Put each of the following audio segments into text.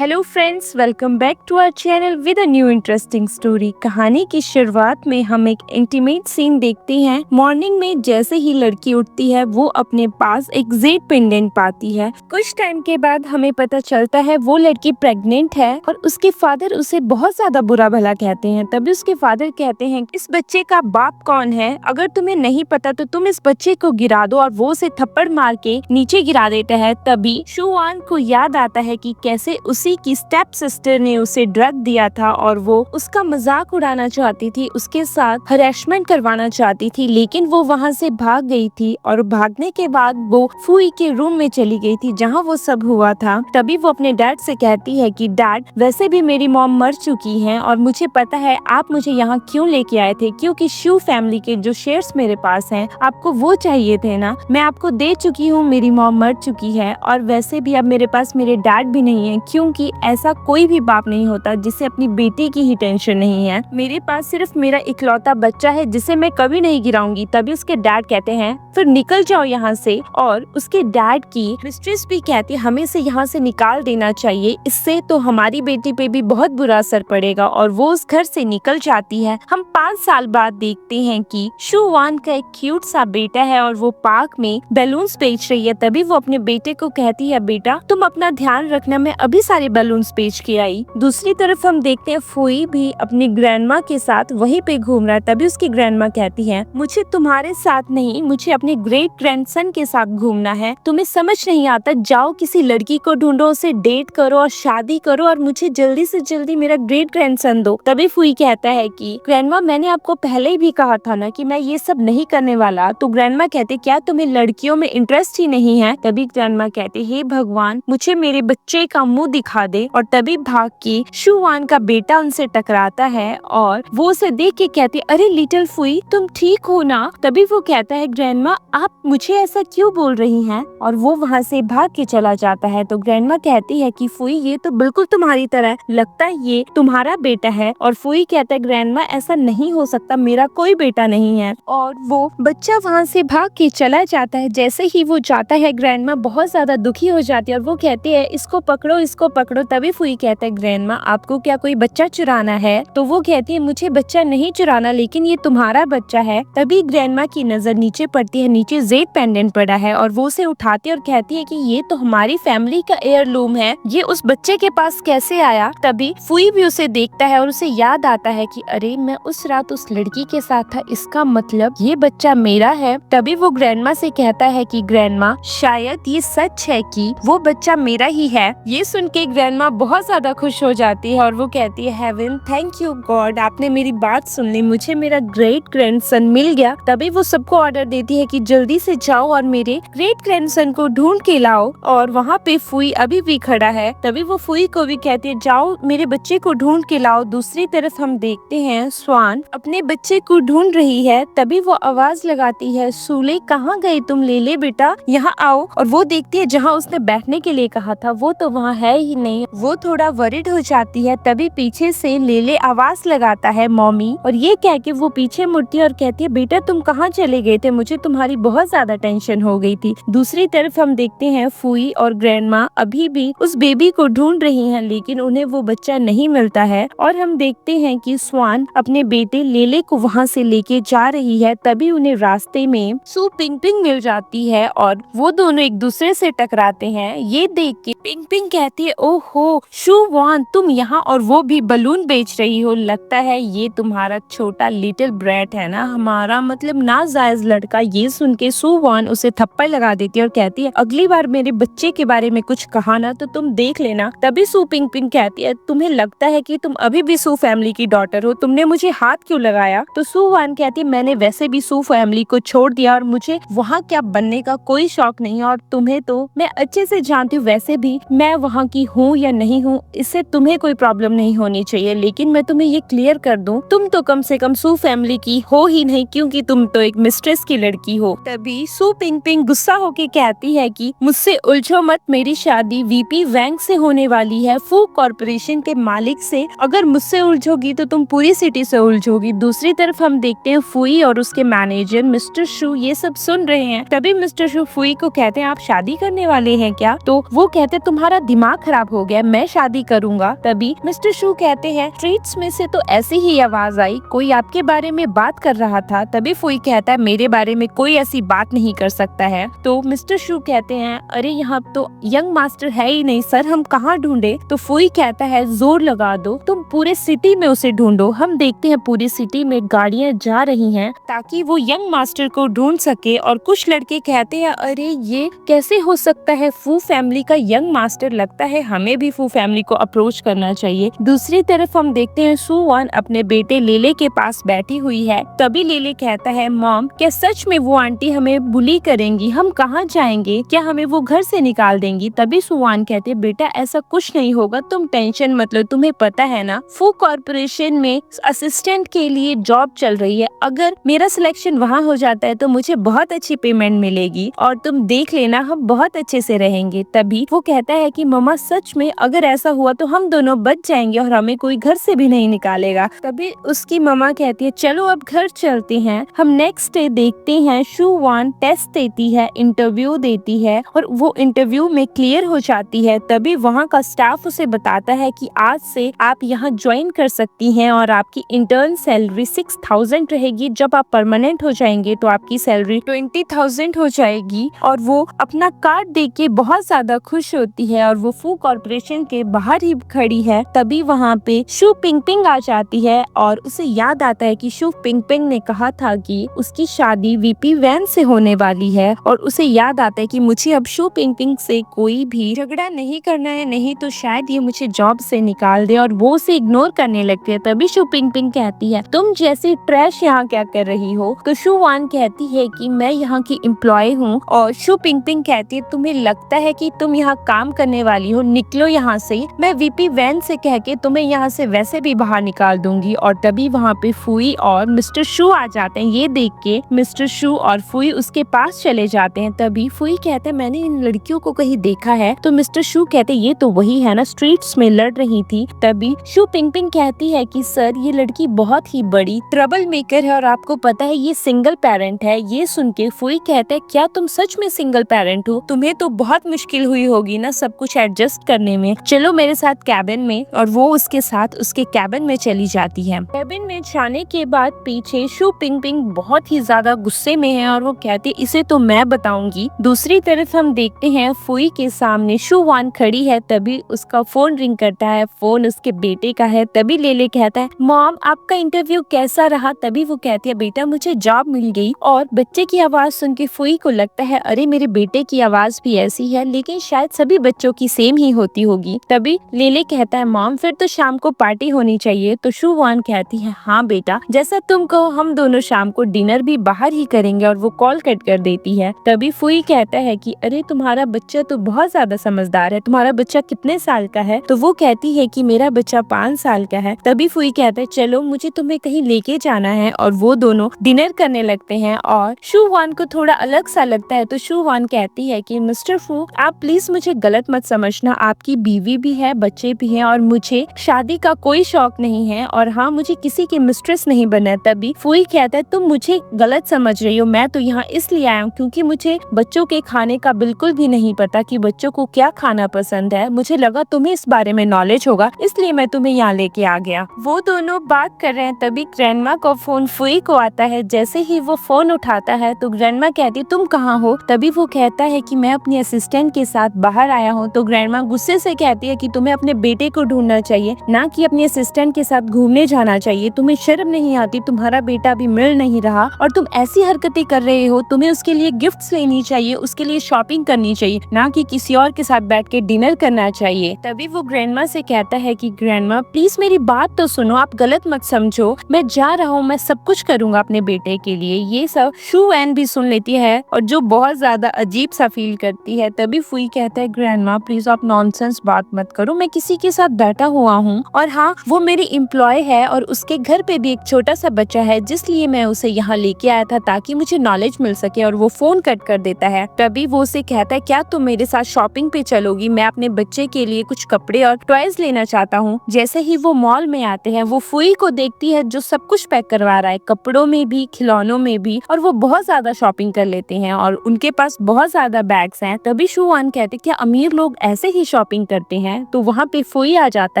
Hello friends, welcome back to our channel with a new interesting story. कहानी की शुरुआत में हम एक इंटीमेट सीन देखते हैं। मॉर्निंग में जैसे ही लड़की उठती है वो अपने पास एक जेड पेंडेंट पाती है। कुछ टाइम के बाद हमें पता चलता है वो लड़की प्रेग्नेंट है और उसके फादर उसे बहुत ज्यादा बुरा भला कहते हैं। तभी उसके फादर कहते हैं इस बच्चे का बाप कौन है, अगर तुम्हें नहीं पता तो तुम इस बच्चे को गिरा दो, और वो उसे थप्पड़ मार के नीचे गिरा देता है। तभी शुआन को याद आता है कि कैसे उसी की स्टेप सिस्टर ने उसे ड्रग दिया था और वो उसका मजाक उड़ाना चाहती थी, उसके साथ हरेसमेंट करवाना चाहती थी, लेकिन वो वहाँ से भाग गई थी। और भागने के बाद वो फूई के रूम में चली गई थी जहाँ वो सब हुआ था। तभी वो अपने डैड से कहती है कि डैड, वैसे भी मेरी मॉम मर चुकी है और मुझे पता है आप मुझे यहाँ क्यों लेके आए थे, क्योंकि शू फैमिली के जो शेयर्स मेरे पास हैं आपको वो चाहिए थे ना, मैं आपको दे चुकी हूँ, मेरी मॉम मर चुकी है और वैसे भी अब मेरे पास मेरे डैड भी नहीं है, क्योंकि ऐसा कोई भी बाप नहीं होता जिसे अपनी बेटी की ही टेंशन नहीं है। मेरे पास सिर्फ मेरा इकलौता बच्चा है जिसे मैं कभी नहीं गिराऊंगी। तभी उसके डैड कहते हैं फिर निकल जाओ यहाँ से, और उसके डैड की मिस्ट्रेस भी कहती है हमें से यहाँ से निकाल देना चाहिए, इससे तो हमारी बेटी पे भी बहुत बुरा असर पड़ेगा। और वो उस घर से निकल जाती है। हम 5 साल बाद देखते हैं कि शुवान का एक क्यूट सा बेटा है और वो पार्क में बैलून्स बेच रही है। तभी वो अपने बेटे को कहती है बेटा तुम अपना ध्यान रखना, मैं अभी सारे बैलून्स बेच के आई। दूसरी तरफ हम देखते हैं फूई भी अपनी ग्रैंडमा के साथ वहीं पे घूम रहा है। तभी उसकी ग्रैंडमा कहती है मुझे तुम्हारे साथ नहीं, मुझे अपने ग्रेट ग्रैंडसन के साथ घूमना है। तुम्हें समझ नहीं आता, जाओ किसी लड़की को ढूंढो, उसे डेट करो और शादी करो और मुझे जल्दी से जल्दी मेरा ग्रेट ग्रैंडसन दो। तभी फूई कहता है कि ग्रैंडमा मैंने आपको पहले ही भी कहा था ना कि मैं ये सब नहीं करने वाला। तो ग्रैंडमा कहते क्या तुम्हें लड़कियों में इंटरेस्ट ही नहीं है? तभी ग्रैंडमा कहते हे भगवान, मुझे मेरे बच्चे का मुंह दिखा दे। और तभी भाग के शुवान का बेटा उनसे टकराता है और वो उसे देख के कहते अरे लिटिल फुई तुम ठीक हो ना? तभी वो कहता है ग्रैंडमा आप मुझे ऐसा क्यों बोल रही हैं? और वो वहाँ से भाग के चला जाता है। तो ग्रैंडमा कहती है कि फुई ये तो बिल्कुल तुम्हारी तरह लगता है, ये तुम्हारा बेटा है। और फुई कहता है ग्रैंडमा ऐसा नहीं हो सकता, मेरा कोई बेटा नहीं है। और वो बच्चा वहाँ से भाग के चला जाता है। जैसे ही वो जाता है ग्रैंडमा बहुत ज्यादा दुखी हो जाती है और वो कहती है इसको पकड़ो, इसको पकड़ो। तभी फुई कहता है ग्रैंडमा आपको क्या कोई बच्चा चुराना है? तो वो कहती है मुझे बच्चा नहीं चुराना, लेकिन ये तुम्हारा बच्चा है। तभी ग्रैंडमा की नजर नीचे पड़ती है, नीचे जेड पेंडेंट पड़ा है और वो उसे उठाती है और कहती है कि ये तो हमारी फैमिली का हेयरलूम है, ये उस बच्चे के पास कैसे आया? तभी फुई भी उसे देखता है और उसे याद आता है कि अरे मैं उस रात उस लड़की के साथ था, इसका मतलब ये बच्चा मेरा है। तभी वो ग्रैंडमा से कहता है कि ग्रैंडमा शायद ये सच है कि वो बच्चा मेरा ही है। ये सुन के ग्रैंडमा बहुत ज्यादा खुश हो जाती है और वो कहती है हेवन थैंक यू गॉड, आपने मेरी बात सुन ली, मुझे मेरा ग्रेट ग्रैंडसन मिल गया। तभी वो सबको ऑर्डर देती है कि जल्दी से जाओ और मेरे ग्रेट ग्रैंडसन को ढूंढ के लाओ। और वहाँ पे फुई अभी भी खड़ा है। तभी वो फुई को भी कहती है जाओ मेरे बच्चे को ढूंढ के लाओ। दूसरी तरफ हम देखते हैं स्वान अपने बच्चे को ढूंढ रही है। तभी वो आवाज लगाती है सूले कहाँ गए तुम? ले बेटा यहाँ आओ। और वो देखती है जहाँ उसने बैठने के लिए कहा था वो तो वहाँ है ही नहीं। वो थोड़ा वरिड हो जाती है। तभी पीछे से लेले आवाज लगाता है मॉमी, और ये कह के वो पीछे मुड़ती है और कहती है बेटा तुम कहाँ चले गए थे, मुझे तुम्हारी बहुत ज्यादा टेंशन हो गई थी। दूसरी तरफ हम देखते हैं फुई और ग्रैंडमा अभी भी उस बेबी को ढूंढ रही हैं, लेकिन उन्हें वो बच्चा नहीं मिलता है। और हम देखते हैं कि स्वान अपने बेटे लेले को वहाँ से लेके जा रही है। तभी उन्हें रास्ते में सू पिंग पिंग मिल जाती है और वो दोनों एक दूसरे से टकराते हैं। ये देख के पिंग पिंग कहती है ओहो शुवान तुम यहाँ, और वो भी बलून बेच रही हो, लगता है ये तुम्हारा छोटा लिटिल ब्रैट है ना, हमारा मतलब नाजायज लड़का। ये सुन के शुवान उसे थप्पड़ लगा देती है और कहती है अगली बार मेरे बच्चे के बारे में कुछ कहा ना तो तुम देख लेना। तभी सू पिंग पिंग कहती है तुम्हें लगता है कि तुम अभी भी सू फैमिली की डॉटर हो, तुमने मुझे हाथ क्यों लगाया? तो शुवान कहती है मैंने वैसे भी सू फैमिली को छोड़ दिया और मुझे वहाँ क्या बनने का कोई शौक नहीं है, और तुम्हें तो मैं अच्छे से जानती हूँ, वैसे भी मैं वहाँ की हूँ या नहीं हूँ इससे तुम्हें कोई प्रॉब्लम नहीं होनी चाहिए, लेकिन मैं तुम्हें ये क्लियर कर दूं तुम तो कम से कम सू फैमिली की हो ही नहीं, क्योंकि तुम तो एक मिस्ट्रेस की लड़की हो। तभी सू पिंग पिंग गुस्सा होके कहती है कि मुझसे उलझो मत, मेरी शादी वीपी वैंग से होने वाली है, फू कॉर्पोरेशन के मालिक से। अगर मुझसे उलझोगी तो तुम पूरी सिटी से उलझोगी। दूसरी तरफ हम देखते हैं फुई और उसके मैनेजर मिस्टर शू ये सब सुन रहे हैं। तभी मिस्टर शू फुई को कहते हैं आप शादी करने वाले हैं क्या? तो वो कहते तुम्हारा दिमाग खराब खराब हो गया, मैं शादी करूंगा। तभी मिस्टर शू कहते हैं स्ट्रीट्स में से तो ऐसी ही आवाज आई, कोई आपके बारे में बात कर रहा था। तभी फुई कहता है मेरे बारे में कोई ऐसी बात नहीं कर सकता है। तो मिस्टर शू कहते हैं अरे यहाँ तो यंग मास्टर है ही नहीं सर, हम कहाँ ढूंढे। तो फुई कहता है जोर लगा दो, तुम पूरे सिटी में उसे ढूंढो। हम देखते हैं पूरी सिटी में गाड़ियां जा रही हैं ताकि वो यंग मास्टर को ढूंढ सके। और कुछ लड़के कहते हैं अरे ये कैसे हो सकता है, फू फैमिली का यंग मास्टर, लगता है हमें भी फू फैमिली को अप्रोच करना चाहिए। दूसरी तरफ हम देखते हैं सू वान अपने बेटे लेले के पास बैठी हुई है। तभी लेले कहता है मॉम क्या सच में वो आंटी हमें बुली करेंगी, हम कहाँ जाएंगे, क्या हमें वो घर से निकाल देंगी। तभी सू वान कहते बेटा ऐसा कुछ नहीं होगा, तुम टेंशन मत लो, तुम्हें पता है ना फू कॉर्पोरेशन में असिस्टेंट के लिए जॉब चल रही है, अगर मेरा सिलेक्शन वहाँ हो जाता है तो मुझे बहुत अच्छी पेमेंट मिलेगी और तुम देख लेना हम बहुत अच्छे से रहेंगे। तभी वो कहता है कि मम्मा सच में अगर ऐसा हुआ तो हम दोनों बच जाएंगे और हमें कोई घर से भी नहीं निकालेगा। तभी उसकी मम्मा कहती है चलो अब घर चलते हैं। हम नेक्स्ट डे देखते हैं शू वान टेस्ट देती है, इंटरव्यू देती है और वो इंटरव्यू में क्लियर हो जाती है। तभी वहाँ का स्टाफ उसे बताता है कि आज से आप यहाँ ज्वाइन कर सकती हैं और आपकी इंटर्न सैलरी 6000 रहेगी, जब आप परमानेंट हो जाएंगे तो आपकी सैलरी 20,000 हो जाएगी। और वो अपना कार्ड देख के बहुत ज्यादा खुश होती है और वो फू कॉर्पोरेशन के बाहर ही खड़ी है। तभी वहाँ पे शू पिंग पिंग आ जाती है और उसे याद आता है कि शू पिंग पिंग ने कहा था कि उसकी शादी वीपी वैन से होने वाली है और उसे याद आता है कि मुझे अब शू पिंग पिंग से कोई भी झगड़ा नहीं करना है, नहीं तो शायद ये मुझे जॉब से निकाल दे। और वो उसे इग्नोर करने लगती है। तभी शू पिंग पिंग कहती है तुम जैसे ट्रैश यहाँ क्या कर रही हो। तो शू वान कहती है कि मैं यहाँ की एम्प्लॉय हूँ। और शू पिंग पिंग कहती है तुम्हें लगता है कि तुम यहाँ काम करने वाली हो, निकलो यहाँ से, मैं वीपी वैन से कह के तुम्हें यहाँ से वैसे भी बाहर निकाल दूंगी। और तभी वहाँ पे फुई और मिस्टर शू आ जाते हैं। ये देख के मिस्टर शू और फुई उसके पास चले जाते हैं। तभी फुई कहते हैं मैंने इन लड़कियों को कहीं देखा है। तो मिस्टर शू कहते ये तो वही है ना, स्ट्रीट्स में लड़ रही थी। तभी शू पिंग पिंग कहती है कि सर ये लड़की बहुत ही बड़ी ट्रबल मेकर है और आपको पता है ये सिंगल पेरेंट है। ये सुन के फुई कहते हैं क्या तुम सच में सिंगल पेरेंट हो, तुम्हें तो बहुत मुश्किल हुई होगी ना सब कुछ एडजस्ट करने में, चलो मेरे साथ कैबिन में। और वो उसके साथ उसके कैबिन में चली जाती है। कैबिन में जाने के बाद पीछे शू पिंग पिंग बहुत ही ज्यादा गुस्से में है और वो कहती इसे तो मैं बताऊंगी। दूसरी तरफ हम देखते हैं फुई के सामने शू वान खड़ी है। तभी उसका फोन रिंग करता है, फोन उसके बेटे का है। तभी लेले कहता है मॉम आपका इंटरव्यू कैसा रहा। तभी वो कहती है बेटा मुझे जॉब मिल गई। और बच्चे की आवाज सुन के फुई को लगता है अरे मेरे बेटे की आवाज भी ऐसी है, लेकिन शायद सभी बच्चों की सेम ही होती होगी। तभी लेले कहता है मॉम फिर तो शाम को पार्टी होनी चाहिए। तो शू वान कहती है हाँ बेटा जैसा तुम कहो, हम दोनों शाम को डिनर भी बाहर ही करेंगे। और वो कॉल कट कर देती है। तभी फुई कहता है कि अरे तुम्हारा बच्चा तो बहुत ज्यादा समझदार है, तुम्हारा बच्चा कितने साल का है। तो वो कहती है कि मेरा बच्चा 5 साल का है। तभी फुई कहता है चलो मुझे तुम्हें कहीं लेके जाना है। और वो दोनों डिनर करने लगते हैं और शू वान को थोड़ा अलग सा लगता है। तो शू वान कहती है कि मिस्टर फू आप प्लीज मुझे गलत मत समझना, आपकी बीवी भी है, बच्चे भी हैं और मुझे शादी का कोई शौक नहीं है और हाँ मुझे किसी की मिस्ट्रेस नहीं बनना है। तभी फुई कहता है तुम मुझे गलत समझ रही हो, मैं तो यहाँ इसलिए आया हूँ क्योंकि मुझे बच्चों के खाने का बिल्कुल भी नहीं पता कि बच्चों को क्या खाना पसंद है। मुझे लगा तुम्हें इस बारे में नॉलेज होगा, इसलिए मैं तुम्हें यहाँ लेके आ गया। वो दोनों बात कर रहे हैं। तभी ग्रैंडमा का फोन फुई को आता है। जैसे ही वो फोन उठाता है तो ग्रैंडमा कहती तुम कहाँ हो। तभी वो कहता है कि मैं अपनी असिस्टेंट के साथ बाहर आया हूँ। तो ग्रैंडमा गुस्से से कहती है कि तुम्हें अपने बेटे को ढूंढना चाहिए, ना कि अपनी असिस्टेंट के साथ घूमने जाना चाहिए। तुम्हें शर्म नहीं आती, तुम्हारा बेटा भी मिल नहीं रहा और तुम ऐसी हरकतें कर रहे हो। तुम्हें उसके लिए गिफ्ट्स लेनी चाहिए, उसके लिए शॉपिंग करनी चाहिए, ना कि किसी और के साथ बैठ के डिनर करना चाहिए। तभी वो ग्रैंडमा से कहता है कि ग्रैंडमा प्लीज मेरी बात तो सुनो, आप गलत मत समझो, मैं जा रहा हूँ, मैं सब कुछ करूंगा अपने बेटे के लिए। ये सब शू वैन भी सुन लेती है और जो बहुत ज्यादा अजीब सा फील करती है। तभी फुई कहता है ग्रैंडमा प्लीज आप नॉनसेंस बात मत करो, मैं किसी के साथ बैठा हुआ हूँ और हाँ वो मेरी एम्प्लॉय है और उसके घर पे भी एक छोटा सा बच्चा है, जिसलिए मैं उसे यहाँ लेके आया था ताकि मुझे नॉलेज मिल सके। और वो फोन कट कर देता है। तभी वो उसे कहता है क्या तुम मेरे साथ शॉपिंग पे चलोगी, मैं अपने बच्चे के लिए कुछ कपड़े और टॉयज लेना चाहता हूँ। जैसे ही वो मॉल में आते हैं वो फुई को देखती है जो सब कुछ पैक करवा रहा है, कपड़ों में भी खिलौनों में भी, और वो बहुत ज्यादा शॉपिंग कर लेते हैं और उनके पास बहुत ज्यादा बैग्स हैं। तभी शू वान कहते क्या अमीर लोग ऐसे ही शॉपिंग करते हैं तो वहाँ पे फुई आ जाता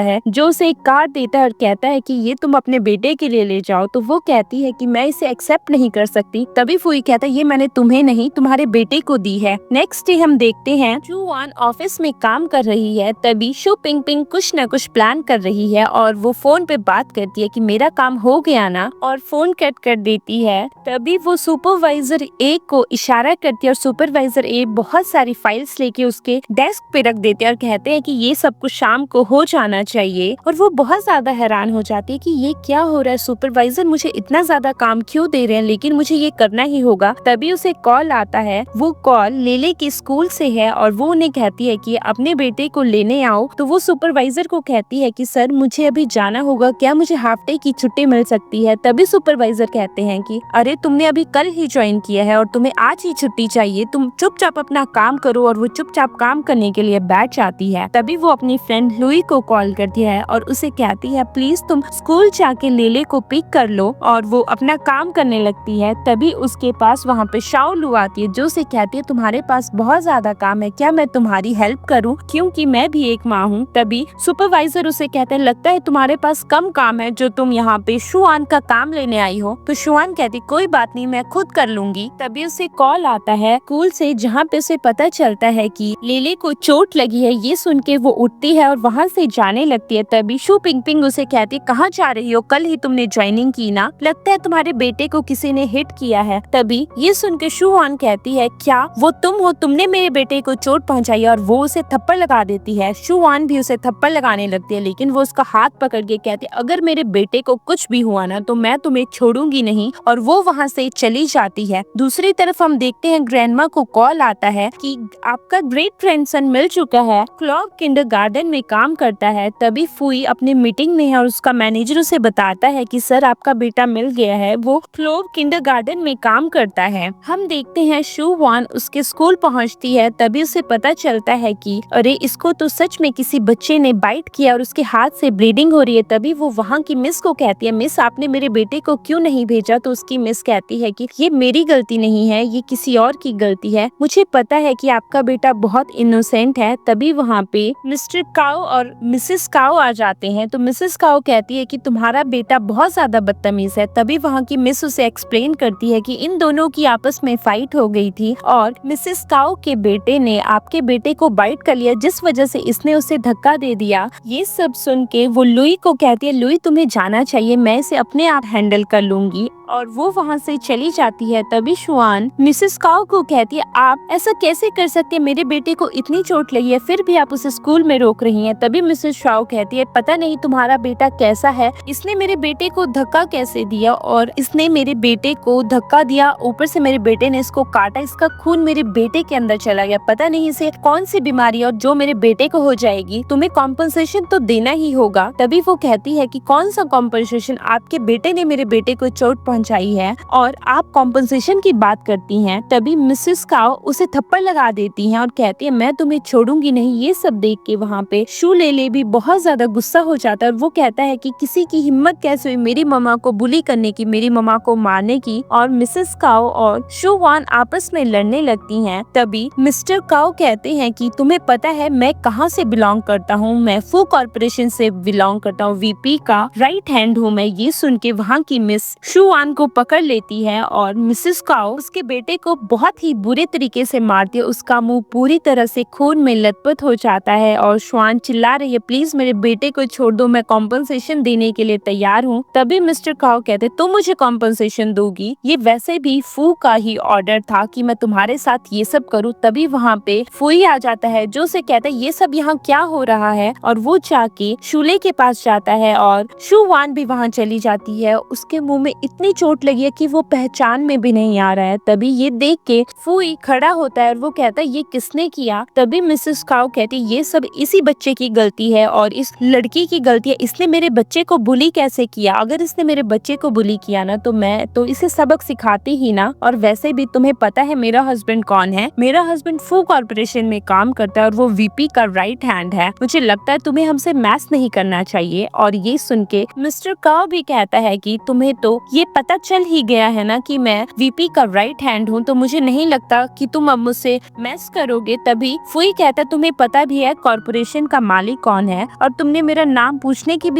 है जो उसे एक कार्ड देता है और कहता है कि ये तुम अपने बेटे के लिए ले जाओ। तो वो कहती है कि मैं इसे एक्सेप्ट नहीं कर सकती। तभी फुई कहता है ये मैंने तुम्हें नहीं तुम्हारे बेटे को दी है। नेक्स्ट डे हम देखते हैं शूवान ऑफिस में काम कर रही है। तभी शू पिंग पिंग कुछ न कुछ प्लान कर रही है और वो फोन पे बात करती है कि मेरा काम हो गया ना, और फोन कट कर देती है। तभी वो सुपरवाइजर ए को इशारा करती है और सुपरवाइजर ए बहुत सारी फाइल्स लेके उसके डेस्क पे रख देते हैं और कहते हैं कि ये सब कुछ शाम को हो जाना चाहिए। और वो बहुत ज्यादा हैरान हो जाती है कि ये क्या हो रहा है, सुपरवाइजर मुझे इतना ज्यादा काम क्यों दे रहे हैं, लेकिन मुझे ये करना ही होगा। तभी उसे कॉल आता है। वो कॉल लेले के स्कूल से है और वो उन्हें कहती है कि अपने बेटे को लेने आओ। तो वो सुपरवाइजर को कहती है कि सर मुझे अभी जाना होगा, क्या मुझे हाफ डे की छुट्टी मिल सकती है। तभी सुपरवाइजर कहते हैं कि अरे तुमने अभी कल ही ज्वाइन किया है और तुम्हें आज ही छुट्टी चाहिए, तुम चुपचाप अपना काम करो। और वो चुपचाप काम करने के लिए बैठ जाती है। तभी वो अपनी फ्रेंड लुई को कॉल करती है और उसे कहती है प्लीज तुम स्कूल जाके लेले को पिक कर लो, और वो अपना काम करने लगती है। तभी उसके पास वहाँ पे शाओ लू आती है जो उसे कहती है तुम्हारे पास बहुत ज्यादा काम है, क्या मैं तुम्हारी हेल्प करूँ, क्योंकि मैं भी एक माँ हूँ। तभी सुपरवाइजर उसे कहते हैं लगता है तुम्हारे पास कम काम है जो तुम यहाँ पे शुआन का काम लेने आई हो। तो शुआन कहती कोई बात नहीं, मैं खुद कर लूंगी। तभी उसे कॉल आता है स्कूल से जहाँ पे उसे पता चलता है कि लेले को चोट लगी है। ये सुन के वो उठती है और वहाँ से जाने लगती है। तभी शू पिंग पिंग उसे कहती कहाँ जा रही हो, कल ही तुमने ज्वाइनिंग की ना, लगता है तुम्हारे बेटे को किसी ने हिट किया है। तभी ये सुन के शुआन कहती है क्या वो तुम हो, तुमने मेरे बेटे को चोट पहुँचाई, और वो उसे थप्पड़ लगा देती है। शुआन भी उसे थप्पड़ लगाने लगती है, लेकिन वो उसका हाथ पकड़ के कहती है अगर मेरे बेटे को कुछ भी हुआ ना तो मैं तुम्हें छोड़ूंगी नहीं, और वो वहाँ से चली जाती है। दूसरी तरफ हम देखते हैं ग्रैंडमा को कॉल आता है कि आपका ग्रेट ग्रैंडसन मिल चुका है, क्लॉक किंडरगार्टन में काम करता है। तभी फुई अपनी मीटिंग में है और उसका मैनेजर उसे बताता है कि सर आपका बेटा मिल गया है, वो क्लॉक किंडरगार्टन में काम करता है। हम देखते हैं शुवान उसके स्कूल पहुंचती है। तभी उसे पता चलता है कि अरे इसको तो सच में किसी बच्चे ने बाइट किया और उसके हाथ से ब्लीडिंग हो रही है। तभी वो वहाँ की मिस को कहती है मिस आपने मेरे बेटे को क्यों नहीं भेजा। तो उसकी मिस कहती है कि ये मेरी गलती नहीं है, ये किसी और की गलती है, मुझे पता है कि आपका बेटा बहुत इनोसेंट है। तभी वहाँ पे मिस्टर काओ और मिसेस काओ आ जाते हैं। तो मिसेस काओ कहती है कि तुम्हारा बेटा बहुत ज्यादा बदतमीज है। तभी वहाँ की मिस उसे एक्सप्लेन करती है कि इन दोनों की आपस में फाइट हो गई थी और मिसेस काओ के बेटे ने आपके बेटे को बाइट कर लिया जिस वजह से इसने उसे धक्का दे दिया। ये सब सुन के वो लुई को कहती है लुई तुम्हें जाना चाहिए, मैं इसे अपने आप हैंडल कर लूंगी, और वो वहाँ से चली जाती है। तभी शुआन मिसेस काओ को कहती है आप ऐसा कैसे कर सकती है, मेरे बेटे को इतनी चोट लगी है फिर भी आप उसे स्कूल में रोक रही हैं। तभी मिसेस शाओ कहती है पता नहीं तुम्हारा बेटा कैसा है, इसने मेरे बेटे को धक्का कैसे दिया, और इसने मेरे बेटे को धक्का दिया, ऊपर से मेरे बेटे ने इसको काटा, इसका खून मेरे बेटे के अंदर चला गया, पता नहीं इसे कौन सी बीमारी और जो मेरे बेटे को हो जाएगी, तुम्हें कॉम्पनसेशन तो देना ही होगा। तभी वो कहती है कि कौन सा कॉम्पनसेशन, आपके बेटे ने मेरे बेटे को चोट पहुंचाई है और आप कॉम्पनसेशन की बात करती हैं। तभी मिसेस काओ उसे थप्पड़ लगा देती हैं और कहती है मैं तुम्हें छोड़ूंगी नहीं। ये सब देख के वहाँ पे शू लेले भी बहुत ज्यादा गुस्सा हो जाता है और वो कहता है कि किसी की हिम्मत कैसे हुई मेरी मम्मा को बुली करने की, मेरी मम्मा को मारने की, और मिसेस काओ और शुवान आपस में लड़ने लगती हैं। तभी मिस्टर काओ कहते हैं कि तुम्हें पता है मैं कहाँ से बिलोंग करता हूँ, मैं फू कॉर्पोरेशन से बिलोंग करता हूँ, वीपी का राइट हैंड हूँ मैं। ये सुन के वहाँ की मिस शुवान को पकड़ लेती है और मिसेस काओ उसके बेटे को बहुत ही बुरे तरीके से मारती है, उसका मुंह पूरी तरह से खून में लथपथ हो जाता है और शुआन चिल्ला रही है प्लीज मेरे बेटे को छोड़ दो, मैं कॉम्पनसेशन देने के लिए तैयार हूँ। तभी मिस्टर काओ कहते तुम मुझे कॉम्पनसेशन दोगी, ये वैसे भी फू का ही ऑर्डर था कि मैं तुम्हारे साथ ये सब करूँ। तभी वहाँ पे फुई आ जाता है जो उसे कहता है ये सब यहाँ क्या हो रहा है, और वो जाके शूले के पास जाता है और शुवान भी वहाँ चली जाती है। उसके मुंह में इतनी चोट लगी है कि वो पहचान में भी नहीं आ रहा है। तभी ये देख के फुई खड़ा होता है और वो कहता है ये किसने किया। तभी मिसेस काओ कहती ये सब इसी बच्चे की गलती है और इस लड़की की गलती है, इसने मेरे बच्चे को बुली कैसे किया, अगर इसने मेरे बच्चे को बुली किया ना तो मैं तो इसे सबक सिखाती ही ना। और वैसे भी तुम्हें पता है मेरा हस्बैंड कौन है, मेरा हस्बैंड फू कॉर्पोरेशन में काम करता है और वो वीपी का राइट हैंड है, मुझे लगता है तुम्हें हमसे मैच नहीं करना चाहिए। और ये सुन के मिस्टर काओ भी कहता है कि तुम्हें तो ये पता चल ही गया है ना कि मैं वीपी का राइट हैंड हूँ, तो मुझे नहीं लगता कि तुम अब मुझसे मैस करोगे। तभी फुई कहता तुम्हें पता भी है कॉर्पोरेशन का मालिक कौन है, और तुमने मेरा नाम पूछने की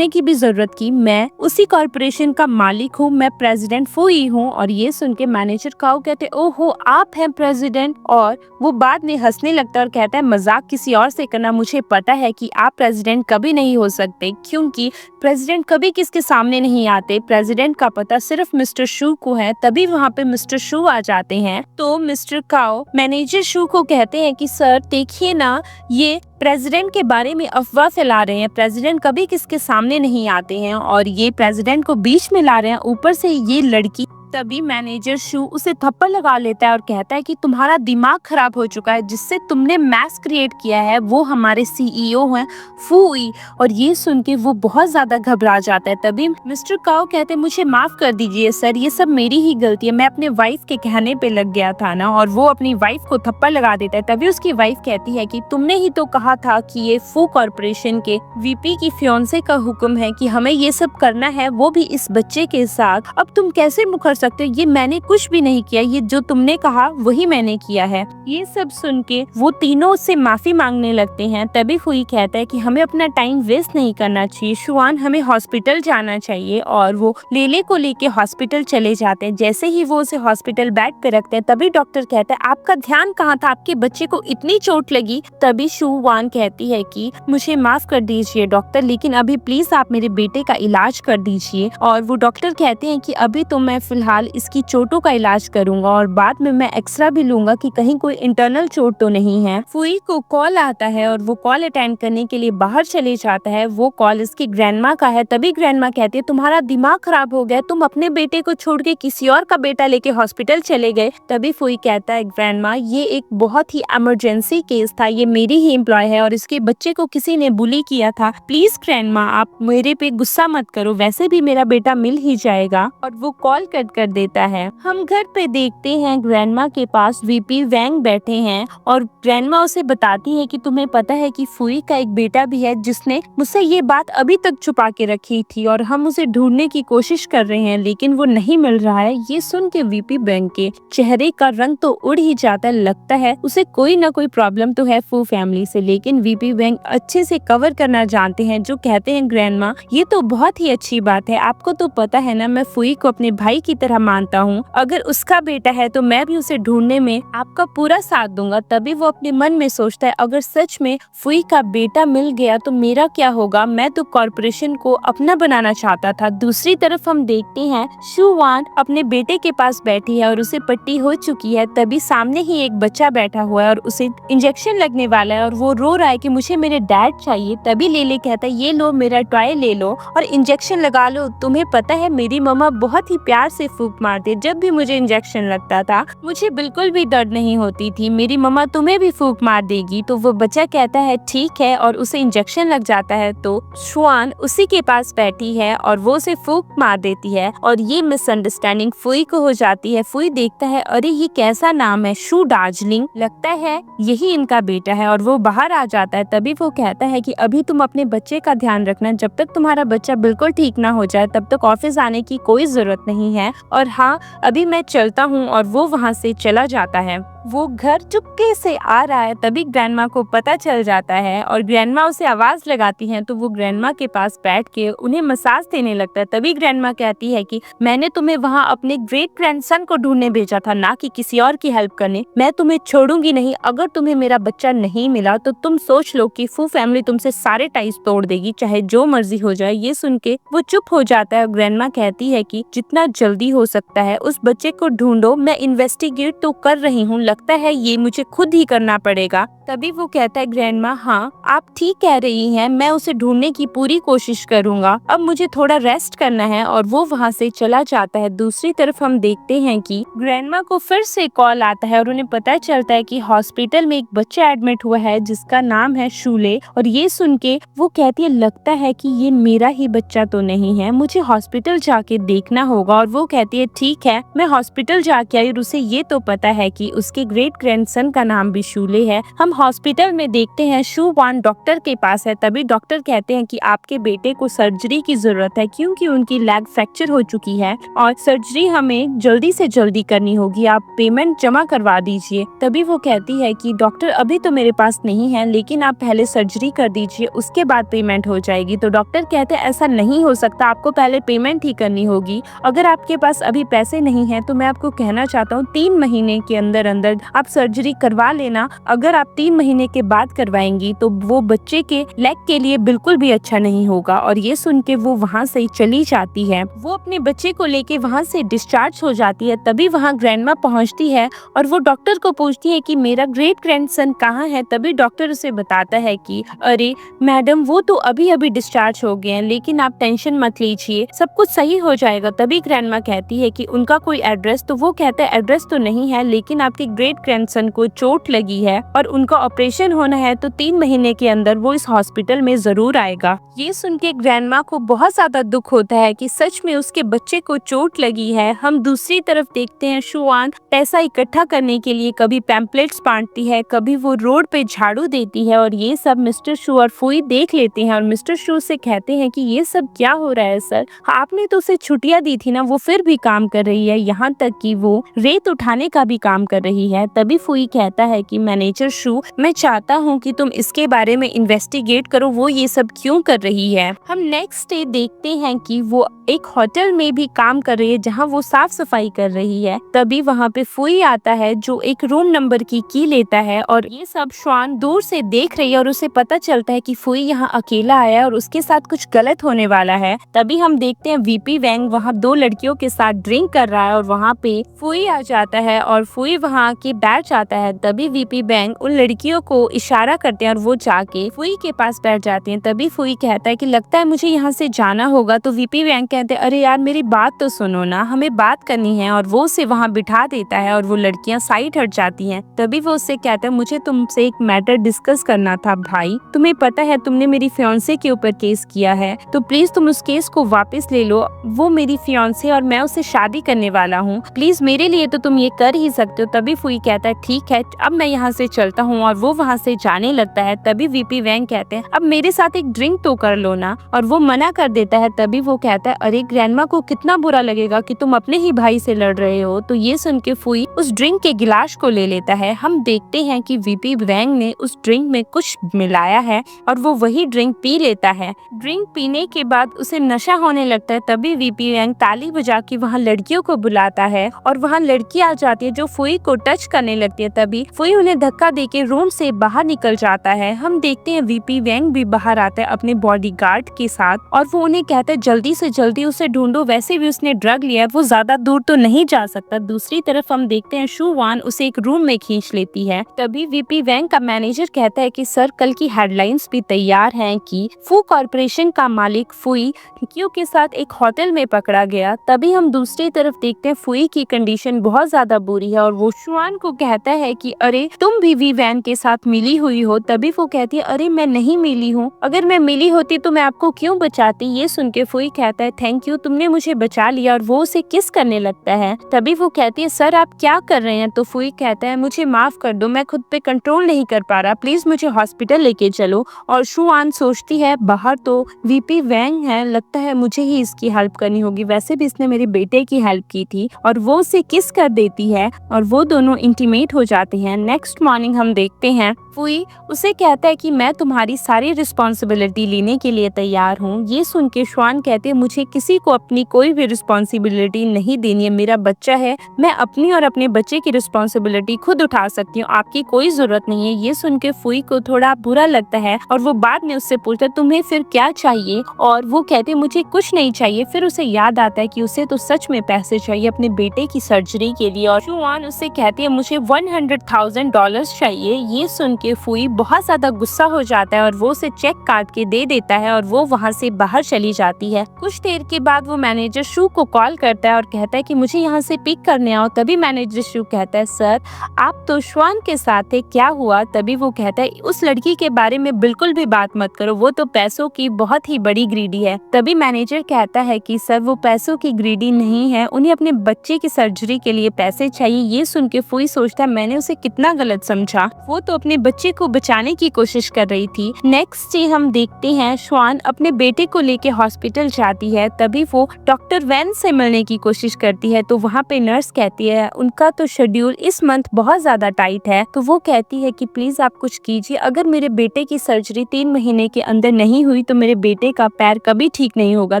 भी जरूरत की। मैं उसी कॉर्पोरेशन का मालिक हूँ, मैं प्रेसिडेंट फुई हूँ। और ये सुन के मैनेजर काओ कहते ओहो आप हैं प्रेसिडेंट, और वो बाद में हंसने लगता है और कहता है मजाक किसी और से करना, मुझे पता है कि आप प्रेसिडेंट कभी नहीं हो सकते, क्योंकि प्रेसिडेंट कभी किसके सामने नहीं आते, प्रेसिडेंट का पता सिर्फ मिस्टर शू को है। तभी वहाँ पे मिस्टर शू आ जाते हैं। तो मिस्टर काओ मैनेजर शू को कहते हैं कि सर देखिए ना, ये प्रेसिडेंट के बारे में अफवाह फैला रहे हैं, प्रेसिडेंट कभी किसके सामने नहीं आते हैं और ये प्रेसिडेंट को बीच में ला रहे हैं, ऊपर से ये लड़की। तभी मैनेजर शू उसे थप्पड़ लगा लेता है और कहता है कि तुम्हारा दिमाग खराब हो चुका है, जिससे तुमने मैस क्रिएट किया है वो हमारे सीईओ हैं फुई। और ये सुन के वो बहुत ज्यादा घबरा जाता है। तभी मिस्टर काओ कहते हैं मुझे माफ कर दीजिए सर, ये सब मेरी ही गलती है, मैं अपने वाइफ के कहने पे लग गया था ना। और वो अपनी वाइफ को थप्पड़ लगा देता है। तभी उसकी वाइफ कहती है कि तुमने ही तो कहा था कि ये फू कॉर्पोरेशन के वीपी की फियांसे का हुक्म है कि हमें ये सब करना है, वो भी इस बच्चे के साथ। अब तुम कैसे मुकर सकते हो, ये मैंने कुछ भी नहीं किया, ये जो तुमने कहा वही मैंने किया है। ये सब सुन के वो तीनों उससे माफी मांगने लगते हैं। तभी फुई कहता है कि हमें अपना टाइम वेस्ट नहीं करना चाहिए शुआन, हमें हॉस्पिटल जाना चाहिए। और वो लेले को लेके हॉस्पिटल चले जाते हैं। जैसे ही वो उसे हॉस्पिटल बेड पे रखते हैं तभी डॉक्टर कहता है आपका ध्यान कहाँ था, आपके बच्चे को इतनी चोट लगी। तभी शुआन कहती है कि मुझे माफ कर दीजिए डॉक्टर, लेकिन अभी प्लीज आप मेरे बेटे का इलाज कर दीजिए। और वो डॉक्टर कहते हैं कि अभी तो मैं फिलहाल इसकी चोटों का इलाज करूंगा और बाद में मैं एक्सरा भी लूंगा कि कहीं कोई इंटरनल चोट तो नहीं है। फुई को कॉल आता है और वो कॉल अटेंड करने के लिए बाहर चले जाता है। वो कॉल इसकी ग्रैंडमा का है। तभी ग्रैंडमा कहती है तुम्हारा दिमाग खराब हो गया, तुम अपने बेटे को छोड़ के किसी और का बेटा लेके हॉस्पिटल चले गए। तभी फुई कहता है ग्रैंडमा ये एक बहुत ही इमरजेंसी केस था, ये मेरी ही एम्प्लॉय है और इसके बच्चे को किसी ने बुली किया था, प्लीज ग्रैंडमा आप मेरे पे गुस्सा मत करो, वैसे भी मेरा बेटा मिल ही जाएगा। और वो कॉल कट कर देता है। हम घर पे देखते हैं ग्रैंडमा के पास वीपी वैंग बैठे हैं और ग्रैंडमा उसे बताती है कि तुम्हें पता है कि फुई का एक बेटा भी है जिसने मुझसे ये बात अभी तक छुपा के रखी थी और हम उसे ढूंढने की कोशिश कर रहे हैं लेकिन वो नहीं मिल रहा है। ये सुन के वीपी वैंग के चेहरे का रंग तो उड़ ही जाता है, लगता है उसे कोई ना कोई प्रॉब्लम तो है फू फैमिली से। लेकिन वीपी वैंग अच्छे से कवर करना जानते हैं, जो कहते हैं ग्रैंडमा ये तो बहुत ही अच्छी बात है, आपको तो पता है ना मैं फुई को अपने भाई की तरह मानता हूँ, अगर उसका बेटा है तो मैं भी उसे ढूंढने में आपका पूरा साथ दूंगा। तभी वो अपने मन में सोचता है अगर सच में फुई का बेटा मिल गया तो मेरा क्या होगा, मैं तो कॉर्पोरेशन को अपना बनाना चाहता था। दूसरी तरफ हम देखते हैं शुआन अपने बेटे के पास बैठी है और उसे पट्टी हो चुकी है। तभी सामने ही एक बच्चा बैठा हुआ है और उसे इंजेक्शन लगने वाला है और वो रो रहा है कि मुझे मेरे डैड चाहिए। तभी लेले कहता है ये लो मेरा टॉय ले लो और इंजेक्शन लगा लो, तुम्हें पता है मेरी मम्मा बहुत ही प्यार से फूंक मारती, जब भी मुझे इंजेक्शन लगता था मुझे बिल्कुल भी दर्द नहीं होती थी, मेरी मम्मा तुम्हें भी फूंक मार देगी। तो वो बच्चा कहता है ठीक है और उसे इंजेक्शन लग जाता है। तो शुआन उसी के पास बैठी है और वो उसे फूंक मार देती है और ये मिसअंडरस्टैंडिंग फुई को हो जाती है। फुई देखता है अरे ये कैसा नाम है, शू दार्जिलिंग, लगता है यही इनका बेटा है और वो बाहर आ जाता है। तभी वो कहता है कि अभी तुम अपने बच्चे का ध्यान रखना, जब तक तुम्हारा बच्चा बिल्कुल ठीक ना हो जाए तब तक ऑफिस आने की कोई जरूरत नहीं है। और हाँ अभी मैं चलता हूँ। और वो वहाँ से चला जाता है। वो घर चुपके से आ रहा है। तभी ग्रैंडमा को पता चल जाता है और ग्रैंडमा उसे आवाज लगाती है। तो वो ग्रैंडमा के पास बैठ के उन्हें मसाज देने लगता है। तभी ग्रैंडमा कहती है कि मैंने तुम्हें वहाँ अपने ग्रेट ग्रैंडसन को ढूंढने भेजा था, ना कि किसी और की हेल्प करने। मैं तुम्हें छोड़ूंगी नहीं, अगर तुम्हें मेरा बच्चा नहीं मिला तो तुम सोच लो कि फू फैमिली तुमसे सारे टाइज तोड़ देगी, चाहे जो मर्जी हो जाए। ये सुन के वो चुप हो जाता है। ग्रैंडमा कहती है कि जितना जल्दी हो सकता है उस बच्चे को ढूंढो, मैं इन्वेस्टिगेट तो कर रही हूँ, लगता है ये मुझे खुद ही करना पड़ेगा। तभी वो कहता है ग्रैंडमा हाँ आप ठीक कह रही हैं, मैं उसे ढूंढने की पूरी कोशिश करूंगा, अब मुझे थोड़ा रेस्ट करना है। और वो वहाँ से चला जाता है। दूसरी तरफ हम देखते हैं कि ग्रैंडमा को फिर से कॉल आता है और उन्हें पता चलता है कि हॉस्पिटल में एक बच्चा एडमिट हुआ है जिसका नाम है शूले। और ये सुन के वो कहती है लगता है कि ये मेरा ही बच्चा तो नहीं है, मुझे हॉस्पिटल जाके देखना होगा। और वो कहती है ठीक है मैं हॉस्पिटल जाके आई और उसे ये तो पता है कि उसके ग्रेट ग्रैंडसन का नाम भी शूले है। हम हॉस्पिटल में देखते हैं शू वान डॉक्टर के पास है। तभी डॉक्टर कहते हैं कि आपके बेटे को सर्जरी की जरूरत है क्योंकि उनकी लेग फ्रैक्चर हो चुकी है और सर्जरी हमें जल्दी से जल्दी करनी होगी, आप पेमेंट जमा करवा दीजिए। तभी वो कहती है कि डॉक्टर अभी तो मेरे पास नहीं है, लेकिन आप पहले सर्जरी कर दीजिए, उसके बाद पेमेंट हो जाएगी। तो डॉक्टर कहते हैं ऐसा नहीं हो सकता, आपको पहले पेमेंट ही करनी होगी। अगर आपके पास अभी पैसे नहीं है तो मैं आपको कहना चाहता हूँ 3 महीने के अंदर अंदर आप सर्जरी करवा लेना। अगर आप 3 महीने के बाद करवाएंगी तो वो बच्चे के लेग के लिए बिल्कुल भी अच्छा नहीं होगा। और ये सुन के वो वहाँ से चली जाती है। वो अपने बच्चे को लेके वहाँ से डिस्चार्ज हो जाती है। तभी वहाँ ग्रैंडमा पहुँचती है और वो डॉक्टर को पूछती है कि मेरा ग्रेट ग्रैंडसन कहाँ है। तभी डॉक्टर उसे बताता है कि अरे मैडम, वो तो अभी अभी डिस्चार्ज हो गए हैं, लेकिन आप टेंशन मत लीजिए, सब कुछ सही हो जाएगा। तभी ग्रैंडमा कहती है कि उनका कोई एड्रेस, तो वो कहता है एड्रेस तो नहीं है, लेकिन आपके ग्रेट ग्रैंडसन को चोट लगी है और उनका ऑपरेशन होना है, तो 3 महीने के अंदर वो इस हॉस्पिटल में जरूर आएगा। ये सुन के ग्रैंडमा को बहुत ज्यादा दुख होता है कि सच में उसके बच्चे को चोट लगी है। हम दूसरी तरफ देखते हैं शुआन पैसा इकट्ठा करने के लिए कभी पैम्पलेट्स बांटती है, कभी वो रोड पे झाड़ू देती है और ये सब मिस्टर शू और फुई देख लेते हैं और मिस्टर शू से कहते हैं कि ये सब क्या हो रहा है सर, आपने तो उसे छुट्टियां दी थी ना, वो फिर भी काम कर रही है, यहाँ तक कि वो रेत उठाने का भी काम कर रही है। तभी फुई कहता है कि मैनेजर शू, मैं चाहता हूँ कि तुम इसके बारे में इन्वेस्टिगेट करो, वो ये सब क्यों कर रही है। हम नेक्स्ट डे देखते हैं कि वो एक होटल में भी काम कर रही है जहाँ वो साफ सफाई कर रही है। तभी वहाँ पे फुई आता है जो एक रूम नंबर की लेता है और ये सब श्वान दूर से देख रही है और उसे पता चलता है कि फुई यहाँ अकेला आया है और उसके साथ कुछ गलत होने वाला है। तभी हम देखते हैं वीपी वैंग वहाँ 2 लड़कियों के साथ ड्रिंक कर रहा है और वहाँ पे फुई आ जाता है और फुई वहाँ के बैठ जाता है। तभी वीपी वैंग उन लड़कियों को इशारा करते हैं और वो जाके फुई के पास बैठ जाती हैं। तभी फुई कहता है कि लगता है मुझे यहाँ से जाना होगा। तो वीपी वैंग कहते हैं अरे यार मेरी बात तो सुनो ना, हमें बात करनी है, और वो उसे वहाँ बिठा देता है और वो लड़कियाँ साइड हट जाती हैं। तभी वो उससे कहता है मुझे तुमसे एक मैटर डिस्कस करना था भाई, तुम्हें पता है तुमने मेरी फियांसे के ऊपर केस किया है, तो प्लीज तुम उस केस को वापस ले लो, वो मेरी फियांसे और मैं उससे शादी करने वाला हूँ, प्लीज मेरे लिए तो तुम ये कर ही सकते हो। तभी फुई कहता है ठीक है, अब मैं यहाँ से चलता हूँ और वो वहाँ से जाने लगता है। तभी वीपी वैंग कहते हैं अब मेरे साथ एक ड्रिंक तो कर लो ना, और वो मना कर देता है। तभी वो कहता है अरे ग्रैंडमा को कितना बुरा लगेगा कि तुम अपने ही भाई से लड़ रहे हो। तो ये सुन के फुई उस ड्रिंक के गिलास को ले लेता है। हम देखते हैं कि वीपी वैंग ने उस ड्रिंक में कुछ मिलाया है और वो वही ड्रिंक पी लेता है। ड्रिंक पीने के बाद उसे नशा होने लगता है। तभी वीपी वैंग ताली बजा के वहाँ लड़कियों को बुलाता है और वहाँ लड़की आ जाती है जो फुई को टच करने लगती है। तभी फुई उन्हें धक्का देके रूम से बाहर निकल जाता है। हम देखते हैं वीपी वैंग भी बाहर आता है अपने बॉडीगार्ड के साथ और वो उन्हें कहता है जल्दी से जल्दी उसे ढूंढो, वैसे भी उसने ड्रग लिया है, वो ज्यादा दूर तो नहीं जा सकता। दूसरी तरफ हम देखते हैं शू वान उसे एक रूम में खींच लेती है। तभी वीपी वैंग का मैनेजर कहता है कि सर कल की हेडलाइंस भी तैयार हैं कि फू कॉर्पोरेशन का मालिक फुई कियो के साथ एक होटल में पकड़ा गया। तभी हम दूसरी तरफ देखते हैं फुई की कंडीशन बहुत ज्यादा बुरी है और वो शुआन को कहता है कि अरे तुम भी वी वैन के साथ मिली हुई हो। तभी वो कहती है अरे मैं नहीं मिली हूँ, अगर मैं मिली होती तो मैं आपको क्यों बचाती। ये सुन के फुई कहता है थैंक यू, तुमने मुझे बचा लिया, और वो उसे किस करने लगता है। तभी वो कहती है सर आप क्या कर रहे हैं। तो फुई कहता है मुझे माफ कर दो, मैं खुद पे कंट्रोल नहीं कर पा रहा, प्लीज मुझे हॉस्पिटल लेके चलो। और शुआन सोचती है बाहर तो वीपी वैंग है, लगता है मुझे ही इसकी हेल्प करनी होगी, वैसे भी इसने मेरे बेटे की हेल्प की थी, और वो उसे किस कर देती है और वो दोनों इंटीमेट हो जाते हैं। नेक्स्ट मॉर्निंग हम देखते हैं फुई उसे कहता है कि मैं तुम्हारी सारी रिस्पॉन्सिबिलिटी लेने के लिए तैयार हूँ। ये सुन के शुआन कहते हैं मुझे किसी को अपनी कोई भी रिस्पॉन्सिबिलिटी नहीं देनी है, मेरा बच्चा है, मैं अपनी और अपने बच्चे की रिस्पॉन्सिबिलिटी खुद उठा सकती हूँ, आपकी कोई जरूरत नहीं है। ये सुन के फुई को थोड़ा बुरा लगता है और वो बाद में उससे पूछता है तुम्हें फिर क्या चाहिए, और वो कहते हैं मुझे कुछ नहीं चाहिए। फिर उसे याद आता है कि उसे तो सच में पैसे चाहिए अपने बेटे की सर्जरी के लिए, और शुआन उससे कहती है मुझे $100,000 चाहिए। ये सुन के फुई बहुत ज्यादा गुस्सा हो जाता है और वो उसे चेक काट के दे देता है और वो वहाँ से बाहर चली जाती है। कुछ देर के बाद वो मैनेजर शू को कॉल करता है और कहता है कि मुझे यहाँ से पिक करने आओ। तभी मैनेजर शू कहता है सर आप तो शुआन के साथ थे, क्या हुआ। तभी वो कहता है उस लड़की के बारे में बिल्कुल भी बात मत करो, वो तो पैसों की बहुत ही बड़ी ग्रीडी है। तभी मैनेजर कहता है कि सर वो पैसों की ग्रीडी नहीं है, उन्हें अपने बच्चे की सर्जरी के लिए पैसे चाहिए। ये सुन के फूई सोचता है मैंने उसे कितना गलत समझा, वो तो अपने बच्चे को बचाने की कोशिश कर रही थी। नेक्स्ट डे हम देखते हैं श्वान अपने बेटे को लेके हॉस्पिटल जाती है। तभी वो डॉक्टर वैन से मिलने की कोशिश करती है तो वहाँ पे नर्स कहती है उनका तो शेड्यूल इस मंथ बहुत ज्यादा टाइट है। तो वो कहती है कि प्लीज आप कुछ कीजिए, अगर मेरे बेटे की सर्जरी 3 महीने के अंदर नहीं हुई तो मेरे बेटे का पैर कभी ठीक नहीं होगा।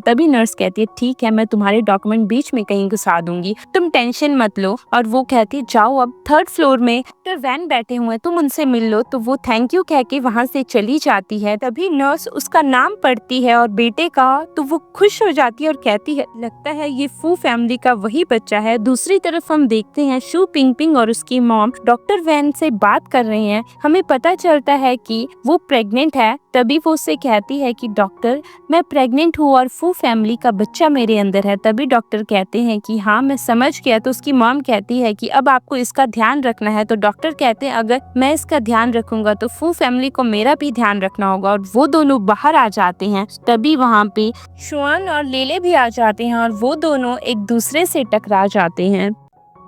तभी नर्स कहती है ठीक है, मैं तुम्हारे डॉक्यूमेंट बीच में कहीं घुसा दूंगी, तुम टेंशन मत लो। और वो कहती है जाओ, अब 3rd फ्लोर में डॉक्टर वैन बैठे हुए हैं, तुम उनसे मिल लो। तो वो थैंक यू कह के वहाँ से चली जाती है। तभी नर्स उसका नाम पढ़ती है और बेटे का, तो वो खुश हो जाती है और कहती है लगता है ये फू फैमिली का वही बच्चा है। दूसरी तरफ हम देखते हैं शू पिंग पिंग और उसकी मॉम डॉक्टर वैन से बात कर रहे हैं। हमें पता चलता है कि वो प्रेग्नेंट है। तभी वो उससे कहती है कि डॉक्टर मैं प्रेग्नेंट हूँ और फू फैमिली का बच्चा मेरे अंदर है। तभी डॉक्टर कहते हैं कि हाँ मैं समझ गया। तो उसकी मॉम कहती है कि अब आपको इसका ध्यान रखना है। तो डॉक्टर कहते हैं अगर मैं इसका ध्यान रखूंगा तो फू फैमिली को मेरा भी ध्यान रखना होगा। और वो दोनों बाहर आ जाते हैं। तभी वहाँ पे श्वान और लेले भी आ जाते हैं और वो दोनों एक दूसरे से टकरा जाते हैं।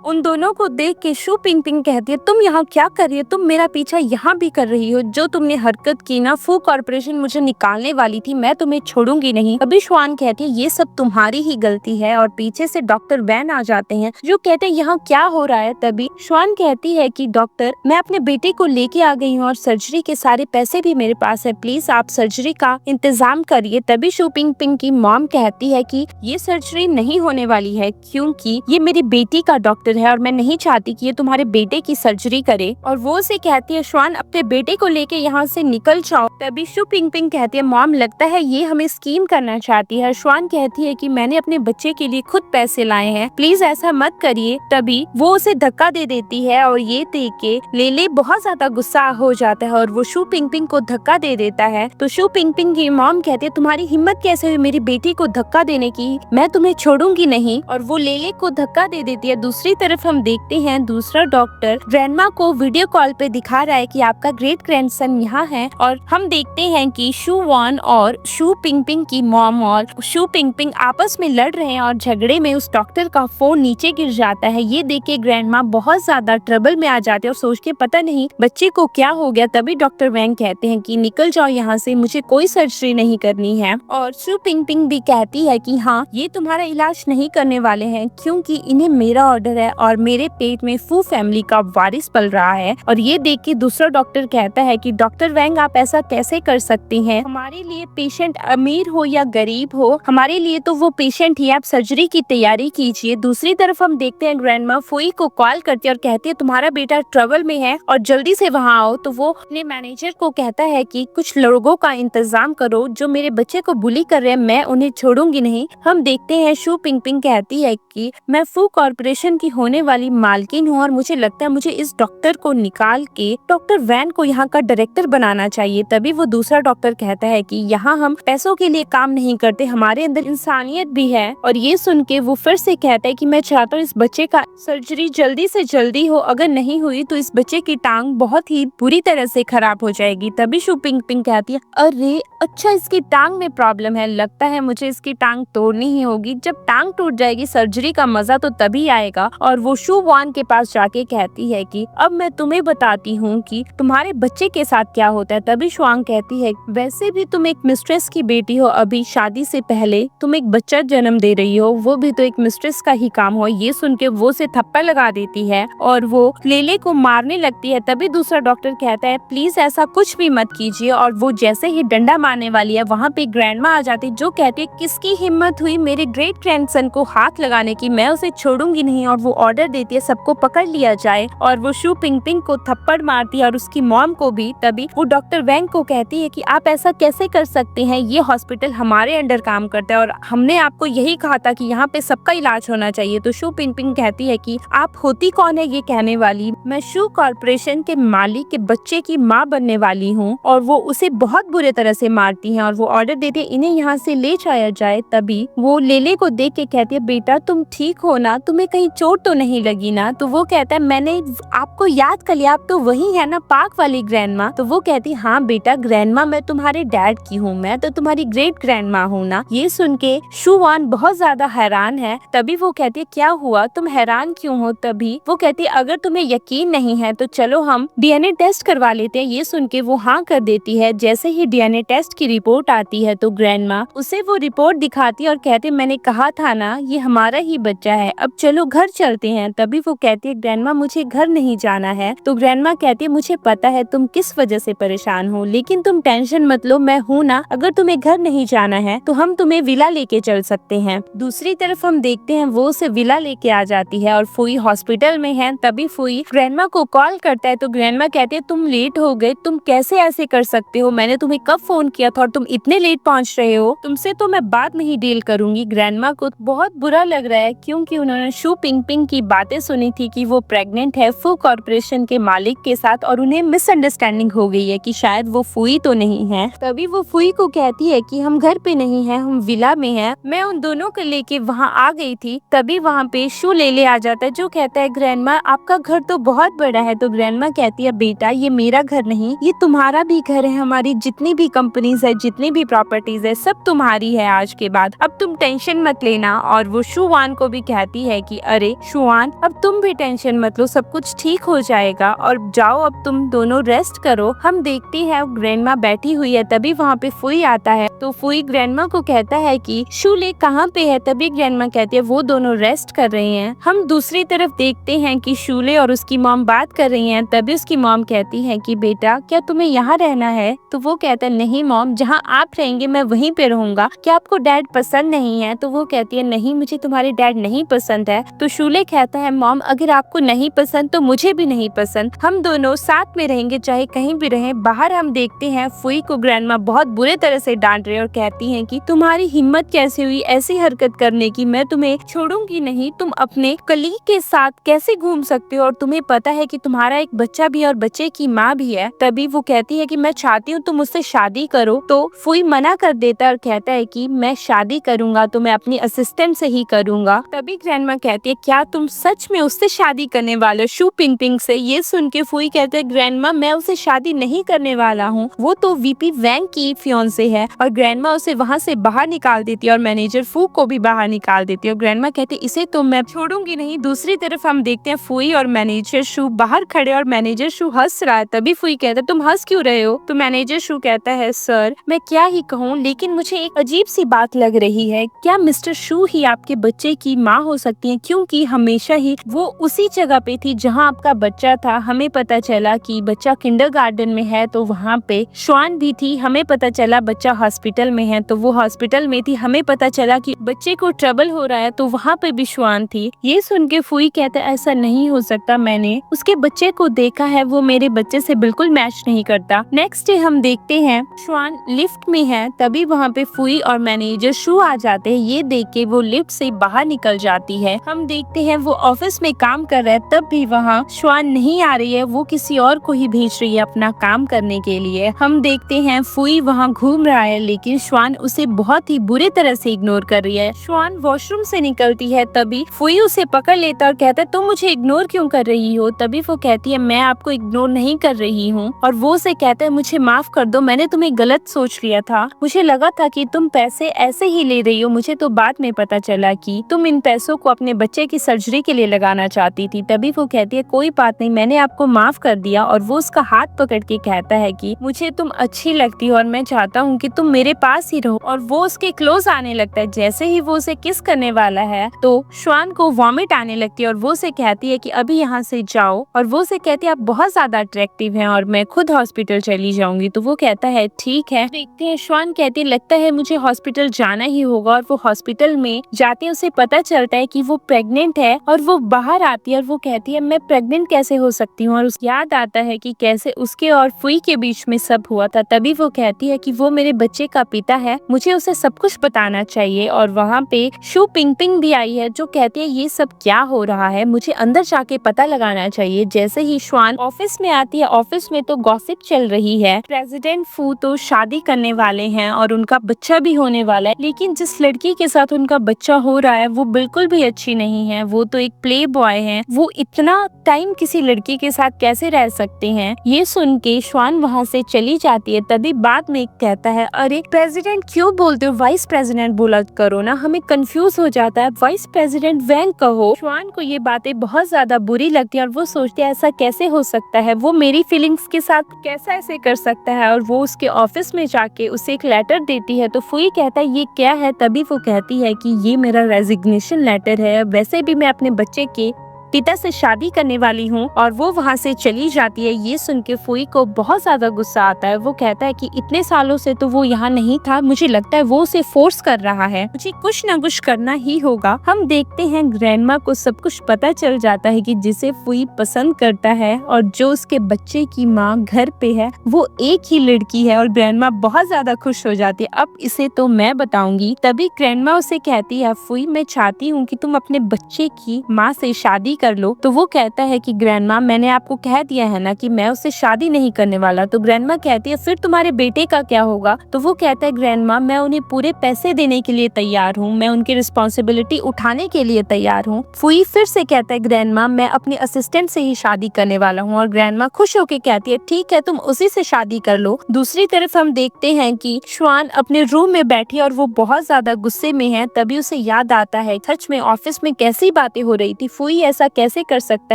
उन दोनों को देख के शू पिंग पिंग कहती है तुम यहाँ क्या कर रही हो, तुम मेरा पीछा यहाँ भी कर रही हो, जो तुमने हरकत की ना फू कॉर्पोरेशन मुझे निकालने वाली थी, मैं तुम्हें छोड़ूंगी नहीं। अभी श्वान कहती है ये सब तुम्हारी ही गलती है। और पीछे से डॉक्टर वैन आ जाते हैं जो कहते हैं यहाँ क्या हो रहा है। तभी श्वान कहती है कि डॉक्टर मैं अपने बेटे को लेके आ गई हूँ और सर्जरी के सारे पैसे भी मेरे पास है, प्लीज आप सर्जरी का इंतजाम करिए। तभी शू पिंग पिंग की मॉम कहती है कि ये सर्जरी नहीं होने वाली है क्योंकि ये मेरी बेटी का डॉक्टर है और मैं नहीं चाहती कि ये तुम्हारे बेटे की सर्जरी करे। और वो से कहती है श्वान अपने बेटे को लेके यहाँ से निकल जाओ। तभी शू पिंग पिंग कहती है मॉम लगता है ये हमें स्कीम करना चाहती है। श्वान कहती है कि मैंने अपने बच्चे के लिए खुद पैसे लाए हैं, प्लीज ऐसा मत करिए। तभी वो उसे धक्का दे देती है और ये देख के लेले बहुत ज्यादा गुस्सा हो जाता है और वो शू पिंग पिंग को धक्का दे देता है। तो शू पिंग पिंग की मॉम कहती है तुम्हारी हिम्मत कैसे हुई मेरी बेटी को धक्का देने की, मैं तुम्हें छोड़ूंगी नहीं। और वो लेले को धक्का दे देती है। दूसरी तरफ हम देखते हैं दूसरा डॉक्टर ग्रैंडमा को वीडियो कॉल पे दिखा रहा है कि आपका ग्रेट ग्रैंडसन यहाँ है। और हम देखते हैं कि शू वॉन और शू पिंग पिंग की मॉम और शू पिंग पिंग आपस में लड़ रहे हैं और झगड़े में उस डॉक्टर का फोन नीचे गिर जाता है। ये देख के ग्रैंडमा बहुत ज्यादा ट्रबल में आ जाते हैं और सोच के पता नहीं बच्चे को क्या हो गया। तभी डॉक्टर वैंग कहते हैं कि निकल जाओ यहाँ से, मुझे कोई सर्जरी नहीं करनी है। और शू पिंग पिंग भी कहती है कि हाँ ये तुम्हारा इलाज नहीं करने वाले हैं क्योंकि इन्हें मेरा ऑर्डर है और मेरे पेट में फू फैमिली का वारिस पल रहा है। और ये देख के दूसरा डॉक्टर कहता है कि डॉक्टर वैंग आप ऐसा कैसे कर सकती हैं, हमारे लिए पेशेंट अमीर हो या गरीब हो, हमारे लिए तो वो पेशेंट ही, आप सर्जरी की तैयारी कीजिए। दूसरी तरफ हम देखते हैं ग्रैंडमा फूई को कॉल करती है और कहती है तुम्हारा बेटा ट्रबल में है और जल्दी से वहाँ आओ। तो वो अपने मैनेजर को कहता है कि कुछ लोगों का इंतजाम करो जो मेरे बच्चे को बुली कर रहे हैं, मैं उन्हें छोड़ूंगी नहीं। हम देखते हैं शू पिंग पिंग कहती है कि मैं फू कॉर्पोरेशन की होने वाली मालकिन हूँ और मुझे लगता है मुझे इस डॉक्टर को निकाल के डॉक्टर वैन को यहाँ का डायरेक्टर बनाना चाहिए। तभी वो दूसरा डॉक्टर कहता है कि यहाँ हम पैसों के लिए काम नहीं करते, हमारे अंदर इंसानियत भी है। और ये सुन के वो फिर से कहता है कि मैं चाहता हूँ इस बच्चे का सर्जरी जल्दी से जल्दी हो, अगर नहीं हुई तो इस बच्चे की टांग बहुत ही बुरी तरह से खराब हो जाएगी। तभी शू पिंग पिंग कहती है अरे अच्छा इसकी टांग में प्रॉब्लम है, लगता है मुझे इसकी टांग तोड़नी ही होगी, जब टांग टूट जाएगी सर्जरी का मजा तो तभी आएगा। और वो शू वॉन के पास जाके कहती है कि अब मैं तुम्हें बताती हूँ कि तुम्हारे बच्चे के साथ क्या होता है। तभी श्वांग कहती है वैसे भी तुम एक मिस्ट्रेस की बेटी हो, अभी शादी से पहले तुम एक बच्चा जन्म दे रही हो, वो भी तो एक मिस्ट्रेस का ही काम हो। ये सुन के वो से थप्पड़ लगा देती है और वो लेले को मारने लगती है। तभी दूसरा डॉक्टर कहता है प्लीज ऐसा कुछ भी मत कीजिए। और वो जैसे ही डंडा मारने वाली है वहाँ पे ग्रैंडमा आ जाती है जो कहती है किसकी हिम्मत हुई मेरे ग्रेट ग्रैंडसन को हाथ लगाने की, मैं उसे छोड़ूंगी नहीं। और वो ऑर्डर देती है सबको पकड़ लिया जाए और वो शू पिंग पिंग को थप्पड़ मारती है और उसकी मॉम को भी। तभी वो डॉक्टर वैंग को कहती है कि आप ऐसा कैसे कर सकते हैं, ये हॉस्पिटल हमारे अंडर काम करता है और हमने आपको यही कहा था कि यहाँ पे सबका इलाज होना चाहिए। तो शू पिंग पिंग कहती है कि आप होती कौन है ये कहने वाली, मैं शू कॉर्पोरेशन के मालिक के बच्चे की माँ बनने वाली हूँ। और वो उसे बहुत बुरे तरह से मारती है और वो ऑर्डर देती है इन्हें यहाँ से ले जाया जाए। तभी वो लेले को देख के कहती है बेटा तुम ठीक हो ना, तुम्हें कहीं चोट तो नहीं लगी ना? तो वो कहता है मैंने आपको याद कर लिया, आप तो वही है ना पार्क वाली ग्रैंडमा। तो वो कहती हाँ बेटा ग्रैंडमा मैं तुम्हारे डैड की हूँ, मैं तो तुम्हारी ग्रेट ग्रैंडमा हूँ ना। ये सुन के शुवान बहुत ज्यादा हैरान है। तभी वो कहती है क्या हुआ, तुम हैरान क्यों हो? तभी वो कहती है अगर तुम्हें यकीन नहीं है तो चलो हम डीएनए टेस्ट करवा लेते हैं। ये सुन के वो हाँ कर देती है। जैसे ही डीएनए टेस्ट की रिपोर्ट आती है तो ग्रैंडमा उसे वो रिपोर्ट दिखाती है और कहती है मैंने कहा था ना ये हमारा ही बच्चा है, अब चलो घर चलते हैं। तभी वो कहती है ग्रैंडमा मुझे घर नहीं जाना है। तो ग्रैंडमा कहती है मुझे पता है तुम किस वजह से परेशान हो, लेकिन तुम टेंशन मत लो, मैं हूँ ना। अगर तुम्हें घर नहीं जाना है तो हम तुम्हें विला लेके चल सकते हैं। दूसरी तरफ हम देखते हैं वो उसे विला लेके आ जाती है और फूई हॉस्पिटल में है। तभी फूई ग्रैंडमा को कॉल करता है तो ग्रैंडमा कहती है तुम लेट हो गए, तुम कैसे ऐसे कर सकते हो, मैंने तुम्हें कब फोन किया था और तुम इतने लेट पहुंच रहे हो, तुमसे तो मैं बाद में ही डील करूंगी। ग्रैंडमा को बहुत बुरा लग रहा है क्योंकि उन्होंने शू पिंगपिंग की बातें सुनी थी कि वो प्रेग्नेंट है फू कॉर्पोरेशन के मालिक के साथ और उन्हें मिसअंडरस्टैंडिंग हो गई है कि शायद वो फूई तो नहीं है। तभी वो फूई को कहती है कि हम घर पे नहीं है, हम विला में है, मैं उन दोनों को लेके वहाँ आ गई थी। तभी वहाँ पे शू ले आ जाता है जो कहता है ग्रैंडमा आपका घर तो बहुत बड़ा है। तो ग्रैंडमा कहती है बेटा ये मेरा घर नहीं, ये तुम्हारा भी घर है, हमारी जितनी भी कंपनीज है जितनी भी प्रॉपर्टीज है सब तुम्हारी है आज के बाद, अब तुम टेंशन मत लेना। और वो शुवान को भी कहती है कि अरे शुवान अब तुम भी टेंशन मत लो, सब कुछ ठीक हो जाएगा और जाओ अब तुम दोनों रेस्ट करो। हम देखती है ग्रैंडमा बैठी हुई है। तभी वहाँ पे फुई आता है तो फुई ग्रैंडमा को कहता है कि शूले कहाँ पे है। तभी ग्रैंडमा कहती है वो दोनों रेस्ट कर रहे हैं। हम दूसरी तरफ देखते हैं कि शूले और उसकी मॉम बात कर रही हैं। तभी उसकी मॉम कहती है कि बेटा क्या तुम्हें यहाँ रहना है? तो वो कहता है नहीं मॉम, जहाँ आप रहेंगे मैं वहीं पे रहूंगा, क्या आपको डैड पसंद नहीं है? तो वो कहती है नहीं मुझे तुम्हारे डैड नहीं पसंद है। तो शूले कहता है मॉम अगर आपको नहीं पसंद तो मुझे भी नहीं पसंद, हम दोनों साथ में रहेंगे चाहे कहीं भी रहें। बाहर हम देखते हैं फुई को ग्रैंडमा बहुत बुरे तरह से डांट रहे और कहती हैं कि तुम्हारी हिम्मत कैसे हुई ऐसी हरकत करने की, मैं तुम्हें छोड़ूंगी नहीं, तुम अपने कलीग के साथ कैसे घूम सकते हो और तुम्हें पता है कि तुम्हारा एक बच्चा भी और बच्चे की माँ भी है। तभी वो कहती है कि मैं चाहती हूँ तुम मुझसे शादी करो। तो फुई मना कर देता है और कहता है कि मैं शादी करूंगा तो मैं अपनी असिस्टेंट से ही करूंगा। तभी ग्रैंडमा कहती है क्या तुम सच में उससे शादी करने वाले हो, शू पिंगपिंग से? ये सुन के फुई कहते हैं ग्रैंडमा मैं उसे शादी नहीं करने वाला हूँ, वो तो वीपी वैंग की फियांसे है। और ग्रैंडमा उसे वहाँ से बाहर निकाल देती है और मैनेजर फू को भी बाहर निकाल देती है। और ग्रैंडमा कहती है इसे तो मैं छोड़ूंगी नहीं। दूसरी तरफ हम देखते हैं फुई और मैनेजर शू बाहर खड़े और मैनेजर शू हंस रहा है। तभी फुई कहता है तुम हंस क्यों रहे हो? तो मैनेजर शू कहता है सर मैं क्या ही कहूँ, लेकिन मुझे एक अजीब सी बात लग रही है, क्या मिस्टर शू ही आपके बच्चे की माँ हो सकती है? क्योंकि हमेशा ही वो उसी जगह पे थी जहाँ आपका बच्चा था। हमें पता चला कि बच्चा किंडरगार्टन में है तो वहाँ पे श्वान भी थी। हमें पता चला बच्चा हॉस्पिटल में है तो वो हॉस्पिटल में थी। हमें पता चला कि बच्चे को ट्रबल हो रहा है तो वहाँ पे भी श्वान थी। ये सुन के फुई कहता है ऐसा नहीं हो सकता, मैंने उसके बच्चे को देखा है, वो मेरे बच्चे से बिल्कुल मैच नहीं करता। नेक्स्ट डे हम देखते हैं श्वान लिफ्ट में है। तभी वहाँ पे फुई और मैनेजर शू आ जाते हैं। ये देख के वो लिफ्ट से बाहर निकल जाती है। हम देखते हैं वो ऑफिस में काम कर रहा है तब भी वहाँ श्वान नहीं आ रही है, वो किसी और को ही भेज रही है अपना काम करने के लिए। हम देखते हैं फुई वहाँ घूम रहा है लेकिन श्वान उसे बहुत ही बुरे तरह से इग्नोर कर रही है। श्वान वॉशरूम से निकलती है तभी फुई उसे पकड़ लेता और कहता है तुम मुझे इग्नोर क्यों कर रही हो? तभी वो कहती है मैं आपको इग्नोर नहीं कर रही हूँ। और वो उसे कहता है मुझे माफ कर दो, मैंने तुम्हें गलत सोच लिया था, मुझे लगा था कि तुम पैसे ऐसे ही ले रही हो, मुझे तो बाद में पता चला कि तुम इन पैसों को अपने बच्चे की सर्जरी के लिए लगाना चाहती थी। तभी वो कहती है कोई बात नहीं, मैंने आपको माफ कर दिया। और वो उसका हाथ पकड़ के कहता है कि मुझे तुम अच्छी लगती हो और मैं चाहता हूँ कि तुम मेरे पास ही रहो। और वो उसके क्लोज आने लगता है। जैसे ही वो उसे किस करने वाला है तो श्वान को वॉमिट आने लगती है और वो उसे कहती है कि अभी यहाँ से जाओ। और वो उसे कहती है आप बहुत ज्यादा अट्रैक्टिव हैं और मैं खुद हॉस्पिटल चली जाऊंगी। तो वो कहता है ठीक है। देखते हैं श्वान कहती है लगता है मुझे हॉस्पिटल जाना ही होगा। और वो हॉस्पिटल में जाते उसे पता चलता है कि वो प्रेग्नेंट है और वो बाहर आती है और वो कहती है मैं प्रेग्नेंट कैसे हो सकती हूँ। और उसे याद आता है कि कैसे उसके और फुई के बीच में सब हुआ था। तभी वो कहती है कि वो मेरे बच्चे का पिता है, मुझे उसे सब कुछ बताना चाहिए। और वहाँ पे शू पिंगपिंग भी आई है जो कहती है ये सब क्या हो रहा है, मुझे अंदर जाके पता लगाना चाहिए। जैसे ही श्वान ऑफिस में आती है ऑफिस में तो गॉसिप चल रही है। प्रेसिडेंट फू तो शादी करने वाले हैं और उनका बच्चा भी होने वाला है, लेकिन जिस लड़की के साथ उनका बच्चा हो रहा है वो बिल्कुल भी अच्छी नहीं है, वो तो एक प्ले बॉय है, वो इतना टाइम किसी लड़की के साथ कैसे रह सकते हैं। ये सुन के श्वान वहाँ से चली जाती है। तभी बाद में कहता है, अरे प्रेसिडेंट क्यों बोलते हो, वाइस प्रेसिडेंट बोला करो ना, हमें कंफ्यूज हो जाता है, वाइस प्रेसिडेंट वैंग कहो। श्वान को ये बातें बहुत ज्यादा बुरी लगती है और वो सोचते हैं ऐसा कैसे हो सकता है, वो मेरी फीलिंग्स के साथ कैसा ऐसे कर सकता है। और वो उसके ऑफिस में जाके उसे एक लेटर देती है। तो फुई कहता है ये क्या है। तभी वो कहती है कि ये मेरा रेजिग्नेशन लेटर है, वैसे भी मैं अपने बच्चे के पिता से शादी करने वाली हूँ। और वो वहाँ से चली जाती है। ये सुन के फुई को बहुत ज्यादा गुस्सा आता है। वो कहता है कि इतने सालों से तो वो यहाँ नहीं था, मुझे लगता है वो उसे फोर्स कर रहा है, मुझे कुछ न कुछ करना ही होगा। हम देखते हैं ग्रैंडमा को सब कुछ पता चल जाता है कि जिसे फुई पसंद करता है और जो उसके बच्चे की माँ घर पे है वो एक ही लड़की है। और ग्रैंडमा बहुत ज्यादा खुश हो जाती है, अब इसे तो मैं बताऊंगी। तभी ग्रैंडमा उसे कहती है, फुई मैं चाहती हूँ कि तुम अपने बच्चे की माँ से शादी कर लो। तो वो कहता है कि ग्रैंडमा मैंने आपको कह दिया है ना कि मैं उससे शादी नहीं करने वाला। तो ग्रैंडमा कहती है फिर तुम्हारे बेटे का क्या होगा। तो वो कहता है ग्रैंडमा मैं उन्हें पूरे पैसे देने के लिए तैयार हूँ, मैं उनकी रिस्पॉन्सिबिलिटी उठाने के लिए तैयार हूँ। फुई फिर से कहता है ग्रैंडमा मैं अपने असिस्टेंट से ही शादी करने वाला हूँ। और ग्रैंडमा खुश होकर कहती है ठीक है तुम उसी से शादी कर लो। दूसरी तरफ हम देखते हैं कि श्वान अपने रूम में बैठी और वो बहुत ज्यादा गुस्से में है। तभी उसे याद आता है सच में ऑफिस में कैसी बातें हो रही थी, फुई ऐसा कैसे कर सकता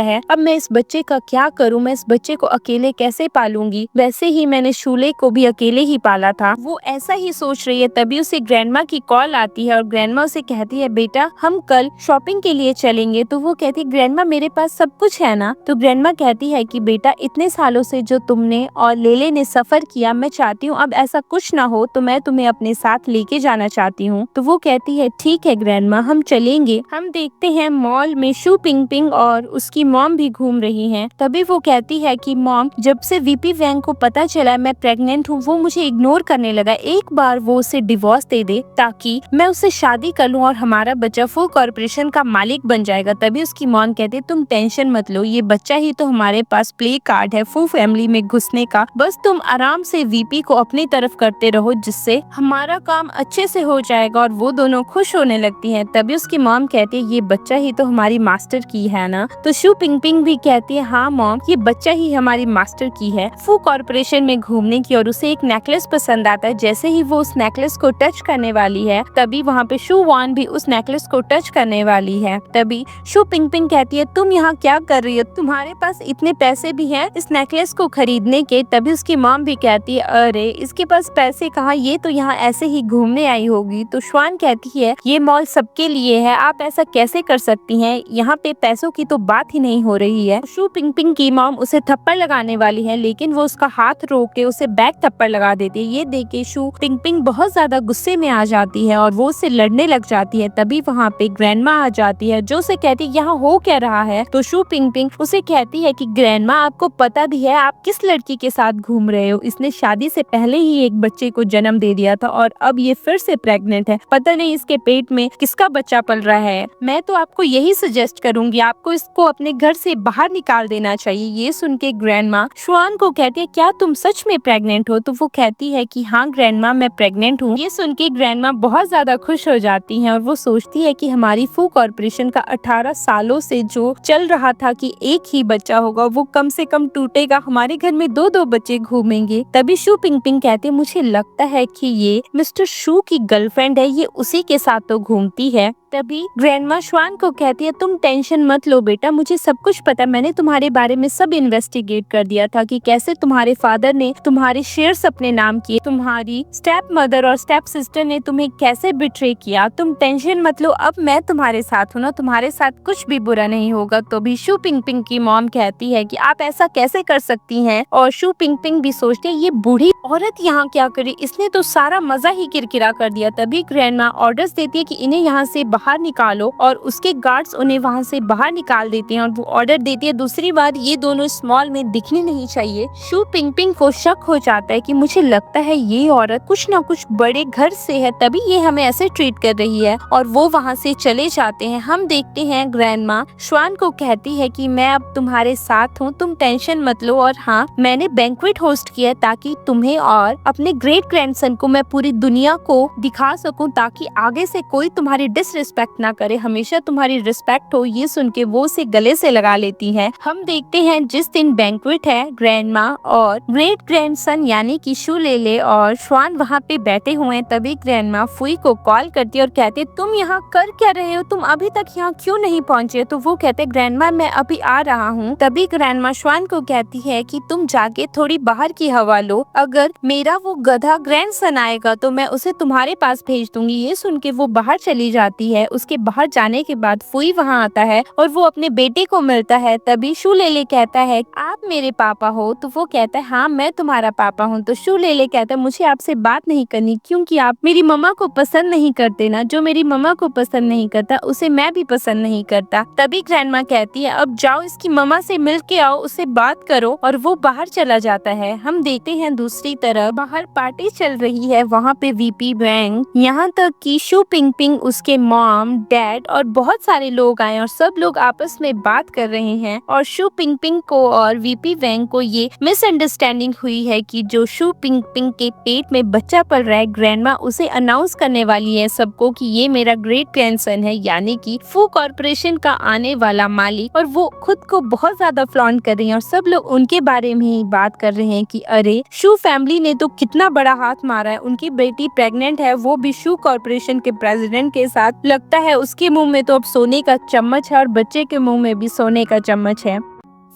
है, अब मैं इस बच्चे का क्या करूं, मैं इस बच्चे को अकेले कैसे पालूंगी, वैसे ही मैंने शूले को भी अकेले ही पाला था। वो ऐसा ही सोच रही है। तभी उसे ग्रैंडमा की कॉल आती है और ग्रैंडमा उसे कहती है बेटा हम कल शॉपिंग के लिए चलेंगे। तो वो कहती है ग्रैंडमा मेरे पास सब कुछ है ना। तो ग्रैंडमा कहती है कि बेटा इतने सालों से जो तुमने और लेले ने सफर किया, मैं चाहती हूँ अब ऐसा कुछ ना हो, तो मैं तुम्हें अपने साथ लेके जाना चाहती हूँ। तो वो कहती है ठीक है ग्रैंडमा हम चलेंगे। हम देखते हैं मॉल में शू पिंग पिंग और उसकी मॉम भी घूम रही हैं। तभी वो कहती है कि मॉम जब से वीपी वैंग को पता चला मैं प्रेग्नेंट हूँ वो मुझे इग्नोर करने लगा, एक बार वो उसे डिवोर्स दे दे ताकि मैं उससे शादी कर लूँ और हमारा बच्चा फू कॉर्पोरेशन का मालिक बन जाएगा। तभी उसकी मॉम कहती है तुम टेंशन मत लो, ये बच्चा ही तो हमारे पास प्ले कार्ड है फू फैमिली में घुसने का, बस तुम आराम से वीपी को अपनी तरफ करते रहो जिससे हमारा काम अच्छे से हो जाएगा। और वो दोनों खुश होने लगती हैं। तभी उसकी मॉम कहती है ये बच्चा ही तो हमारी मास्टर की है ना। तो शू पिंग पिंग भी कहती है हाँ मॉम ये बच्चा ही हमारी मास्टर की है फू कॉर्पोरेशन में घूमने की। और उसे एक नेकलेस पसंद आता है। जैसे ही वो उस नेकलेस को टच करने वाली है तभी वहाँ पे शू वान भी उस नेकलेस को टच करने वाली है। तभी शू पिंग पिंग कहती है तुम यहाँ क्या कर रही हो, तुम्हारे पास इतने पैसे भी हैं इस नेकलेस को खरीदने के। तभी उसकी मॉम भी कहती है अरे इसके पास पैसे कहाँ, ये तो यहाँ ऐसे ही घूमने आई होगी। तो श्वान कहती है ये मॉल सबके लिए है, आप ऐसा कैसे कर सकती हैं, यहाँ पे पैसों की तो बात ही नहीं हो रही है। शू पिंग पिंग की मॉम उसे थप्पड़ लगाने वाली है लेकिन वो उसका हाथ रोक के उसे बैक थप्पड़ लगा देती है। ये देख के शू पिंग पिंग बहुत ज्यादा गुस्से में आ जाती है और वो उससे लड़ने लग जाती है। तभी वहाँ पे ग्रैंडमा आ जाती है जो उसे कहती है यहाँ हो क्या रहा है। तो शू पिंग पिंग उसे कहती है कि ग्रैंडमा आपको पता भी है आप किस लड़की के साथ घूम रहे हो, इसने शादी से पहले ही एक बच्चे को जन्म दे दिया था और अब ये फिर से प्रेग्नेंट है, पता नहीं इसके पेट में किसका बच्चा पल रहा है। मैं तो आपको यही सजेस्ट करूंगी आपको इसको अपने घर से बाहर निकाल देना चाहिए। ये सुन के ग्रैंडमा श्वान को कहती है क्या तुम सच में प्रेग्नेंट हो। तो वो कहती है कि हाँ ग्रैंडमा मैं प्रेग्नेंट हूँ। ये सुन के ग्रैंडमा बहुत ज्यादा खुश हो जाती है और वो सोचती है कि हमारी फू कॉर्पोरेशन का 18 सालों से जो चल रहा था कि एक ही बच्चा होगा वो कम से कम टूटेगा, हमारे घर में दो दो बच्चे घूमेंगे। तभी शू पिंग पिंग कहते हैं मुझे लगता है कि ये मिस्टर शू की गर्लफ्रेंड है, ये उसी के साथ तो घूमती है। तभी ग्रैंडमा श्वान को कहती है तुम टेंशन मत लो बेटा, मुझे सब कुछ पता, मैंने तुम्हारे बारे में सब इन्वेस्टिगेट कर दिया था कि कैसे तुम्हारे फादर ने तुम्हारे शेयर्स अपने नाम किए, तुम्हारी स्टेप मदर और स्टेप सिस्टर ने तुम्हें कैसे बिट्रे किया, तुम टेंशन मत लो, अब मैं तुम्हारे साथ हूँ ना, तुम्हारे साथ कुछ भी बुरा नहीं होगा। तो भी शू पिंग पिंग की मॉम कहती है कि आप ऐसा कैसे कर सकती हैं। और शू पिंग पिंग भी सोचते है ये बूढ़ी औरत यहाँ क्या करी, इसने तो सारा मजा ही किरकिरा कर दिया। तभी ग्रैंडमा ऑर्डर्स देती है कि इन्हें यहाँ से बाहर निकालो और उसके गार्ड्स उन्हें वहाँ से बाहर बाहर निकाल देते हैं और वो ऑर्डर देती है दूसरी बार ये दोनों इस मॉल में दिखनी नहीं चाहिए। शू पिंगपिंग को शक हो जाता है कि मुझे लगता है ये औरत कुछ ना कुछ बड़े घर से है, तभी ये हमें ऐसे ट्रीट कर रही है, और वो वहाँ से चले जाते हैं। हम देखते हैं ग्रैंडमा श्वान को कहती है कि मैं अब तुम्हारे साथ हूँ, तुम टेंशन मत लो, और हाँ, मैंने बैंक्वेट होस्ट किया ताकि तुम्हें और अपने ग्रेट ग्रैंडसन को मैं पूरी दुनिया को दिखा सकूं, ताकि आगे से कोई तुम्हारी डिसरिस्पेक्ट ना करे, हमेशा तुम्हारी रिस्पेक्ट हो। ये सुन के वो उसे गले से लगा लेती है। हम देखते हैं जिस दिन बैंक्वेट है, ग्रैंडमा और ग्रेट ग्रैंडसन यानी कि शू लेले और श्वान वहाँ पे बैठे हुए हैं। तभी ग्रैंडमा फुई को कॉल करती है और कहती है तुम यहाँ कर क्या रहे हो, तुम अभी तक यहाँ क्यों नहीं पहुँचे? तो वो कहते ग्रैंडमा मैं अभी आ रहा हूँ। तभी ग्रैंडमा श्वान को कहती है कि तुम जाके थोड़ी बाहर की हवा लो, अगर मेरा वो गधा ग्रैंडसन आएगा तो मैं उसे तुम्हारे पास भेज दूंगी। ये सुन के वो बाहर चली जाती है। उसके बाहर जाने के बाद फुई वहाँ आता है और वो अपने बेटे को मिलता है। तभी शू लेले कहता है आप मेरे पापा हो? तो वो कहता है हाँ मैं तुम्हारा पापा हूँ। तो शू लेले कहता है मुझे आपसे बात नहीं करनी, क्योंकि आप मेरी मम्मा को पसंद नहीं करते ना, जो मेरी मम्मा को पसंद नहीं करता उसे मैं भी पसंद नहीं करता। तभी ग्रैंडमा कहती है अब जाओ इसकी मम्मा से मिल के आओ, उससे बात करो, और वो बाहर चला जाता है। हम देखते हैं दूसरी तरफ बाहर पार्टी चल रही है, वहाँ पे वीपी वैंग, यहाँ तक कि शू पिंगपिंग, उसके मॉम, डैड और बहुत सारे लोग आए और सब लोग आपस में बात कर रहे हैं। और शू पिंगपिंग को और वीपी वैंग को ये मिसअंडरस्टैंडिंग हुई है कि जो शू पिंगपिंग के पेट में बच्चा पल रहा है, ग्रैंडमा उसे अनाउंस करने वाली है सबको कि ये मेरा ग्रेट ग्रैंडसन है, यानी कि फू कॉर्पोरेशन का आने वाला मालिक। और वो खुद को बहुत ज्यादा फ्लॉन्ट कर रही है और सब लोग उनके बारे में ही बात कर रहे हैं कि अरे शू फैमिली ने तो कितना बड़ा हाथ मारा है, उनकी बेटी प्रेग्नेंट है, वो भी शू कॉर्पोरेशन के प्रेसिडेंट के साथ, लगता है उसके मुंह में तो अब सोने का चम्मच है और बच्चे के मुंह में भी सोने का चम्मच है।